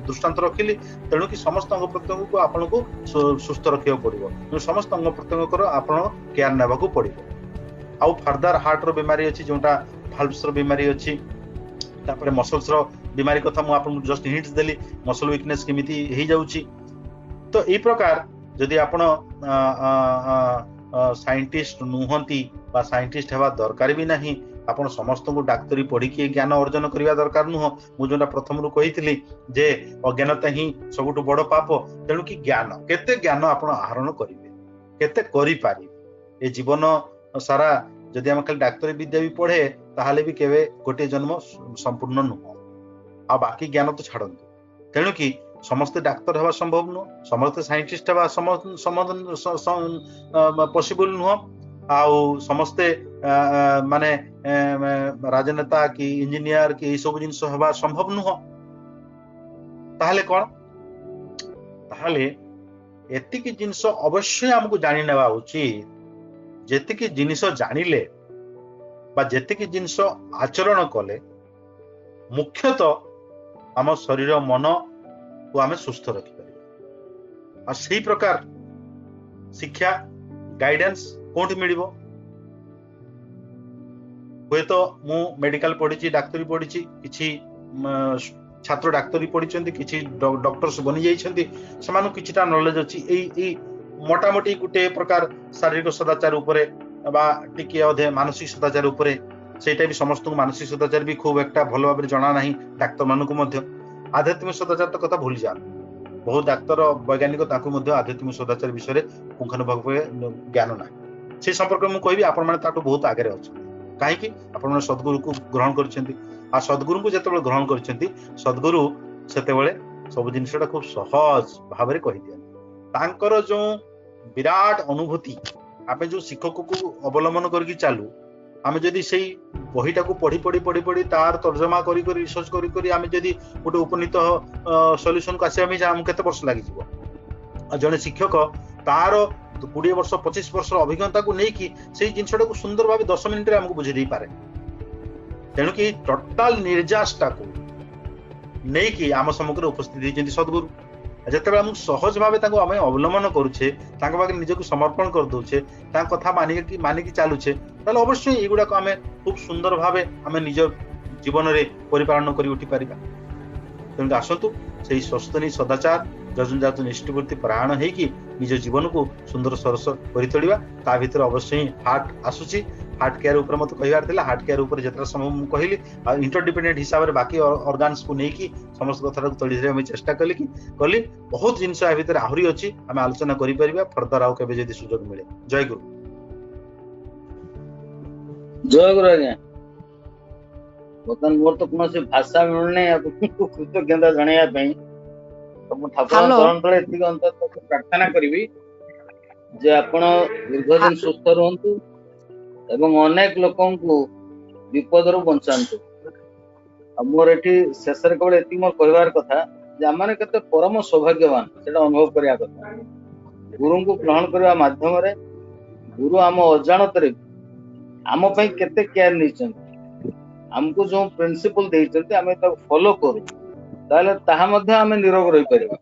दृष्टांत रखिली तेणु कि समस्त अंग प्रत्यंग को आपन को सुस्थ रखिया पड़िबो समस्त अंग प्रत्यंग को आपन केयर नेबा को पड़िबो आउ फर्दर हार्ट रो बीमारी अछि जोंटा भाल्व्स रो बीमारी अछि तापर मसल्स रो बीमारी कथा मु आपन जस्ट हिंट्स देली मसल वीकनेस केमिति हे जाउची तो ए प्रकार जदि आपण साइंटिस्ट नुहंती बा साइंटिस्ट हेबा दरकार भी नहीं आपण समस्त को डाक्टरी पढ़ी के ज्ञान अर्जन करबा दरकार नुह मु जोंडा प्रथम रु कहितली जे अज्ञानता ही सबटु बड़ पाप तेणु कि ज्ञान केते ज्ञान आपण आहरण करिवे केते करि पारि ए जीवन सारा जदि हम खाली डाक्टरी विद्या भी पढ़े ताहले भी केवे गोटे जन्म संपूर्ण नुह आ बाकी ज्ञान तो छाड़ंतु तेणु कि समस्त डाक्टर हवा संभव नुह समस्त साइंटिस्ट हवा पॉसिबल नुह आउ समस्ते माने राजनेता की इंजीनियर की सब जिनस हवा संभव नुह ताहले कोन ताहले एतिकी जिनस अवश्य हमको जानि नेबा उचित जेतिकी जिनिस जानिले बा जेतिकी जिनिस आचरण कले मुख्यतः आम शरीर मन को आम सुस्थ रखि पारिबा आ सेही प्रकार शिक्षा गाइडेंस कोठी मिलिबो होय तो मु मेडिकल पढिची डाक्टरी पढिची किछि छात्र डाक्टरी पढिचंती किछि डॉक्टर्स बनि जाइछंती समान किछिटा नॉलेज अछि एई मोटामोटी गुटे प्रकार शारीरिक सदाचार उपरे बा टिके अधे मानसिक सदाचार उपरे सेटा भी समस्त मानसिक सदाचार भी खूब एकटा भलो भाबरे जणा नाही डाक्टर मानको मध्य आध्यात्मिक सदाचार तो कथा भूल जा बहुत डाक्टर वैज्ञानिक ताकू मध्य आध्यात्मिक सदाचार विषय रे पुंखानुपुंख ज्ञान ना से संपर्क मु कहबी आपण माने ताटू बहुत आगे रे अछि काहे कि आपण माने सद्गुरु को ग्रहण करछंती आ सद्गुरु को जतेबेले ग्रहण करछंती सद्गुरु सेतेबेले सब जिनिसटा खूब सहज भाबरे कहि दिया तांकर जो विराट अनुभूति आमे जो शिक्षक को अवलंबन करके चालू आमे जदि सेही बहीटा को पढ़ी पढ़ी पढ़ी पढ़ी तार तर्जमा करी करी रिसर्च करी करी आमे जदि गोटे उपनीत सॉल्यूशन को आसे आमे केते वर्ष लागि जिवो जने शिक्षक तार 20 वर्ष 25 वर्ष अभिज्ञता को नहीं कि सेही जिनसटा को सुंदर भाबे 10 मिनिट रे हमको बुझे दे पारे तेणु कि टोटल निर्जासटा को नहीं कि आम सम्मुख उपस्थित होइछन्ती सद्गुरु जते हम सहज भाव अवलंबन करुचे निज को समर्पण कर दौचे कथा मानिकी चलुचे अवश्य युवा को आम खूब सुंदर भाव आम निज जीवन में परिपालन कर उठी पार तेणु आसतु से स्वस्तनी सदाचार जजन जात निष्ठवृत्ति परायण होगी निज जीवन को सुंदर सरस कर ता भीतर अवश्य ही हार्ट आसूची हार्ट केयर ऊपर मत कहबार थिला हार्ट केयर ऊपर जतरा समय मु कहली इंटरडिपेंडेंट हिसाब रे बाकी ऑर्गन्स को नहीं की समस्त कथा को तोड़ी धरे चेष्टा कली कि कली बहुत जिनस आ भीतर आहुरी अछि हम आलोचना करि परिबा फर्दर आउ केबे जदी सुजोग मिले। जय गुरु। जय गुरु आज्ञा। बर्तमान मोर तो कौन से भाषा मिलने आपको कृतज्ञता जणाया पई तो मु ठाकुर हेलो। चरण तळे एतिक अंतर प्रार्थना करिवि जे आपण दीर्घदिन सुस्थ रहंतु एवं अनेक लोकन को विपदरु बंचांतु। मोर एठी शेष रे केवल एतिक मोर कहबार कथा जे आमाने केते परम सौभाग्यवान सेटा अनुभव करिया कथा। गुरु को ग्रहण करबा माध्यम रे गुरु आम अजाणत रे आम पई केते केयर निचन हमको जो प्रिंसिपल देइचंते आमे त फॉलो करू ताले ताहा मध्ये आमे निरोग रहि परिबा।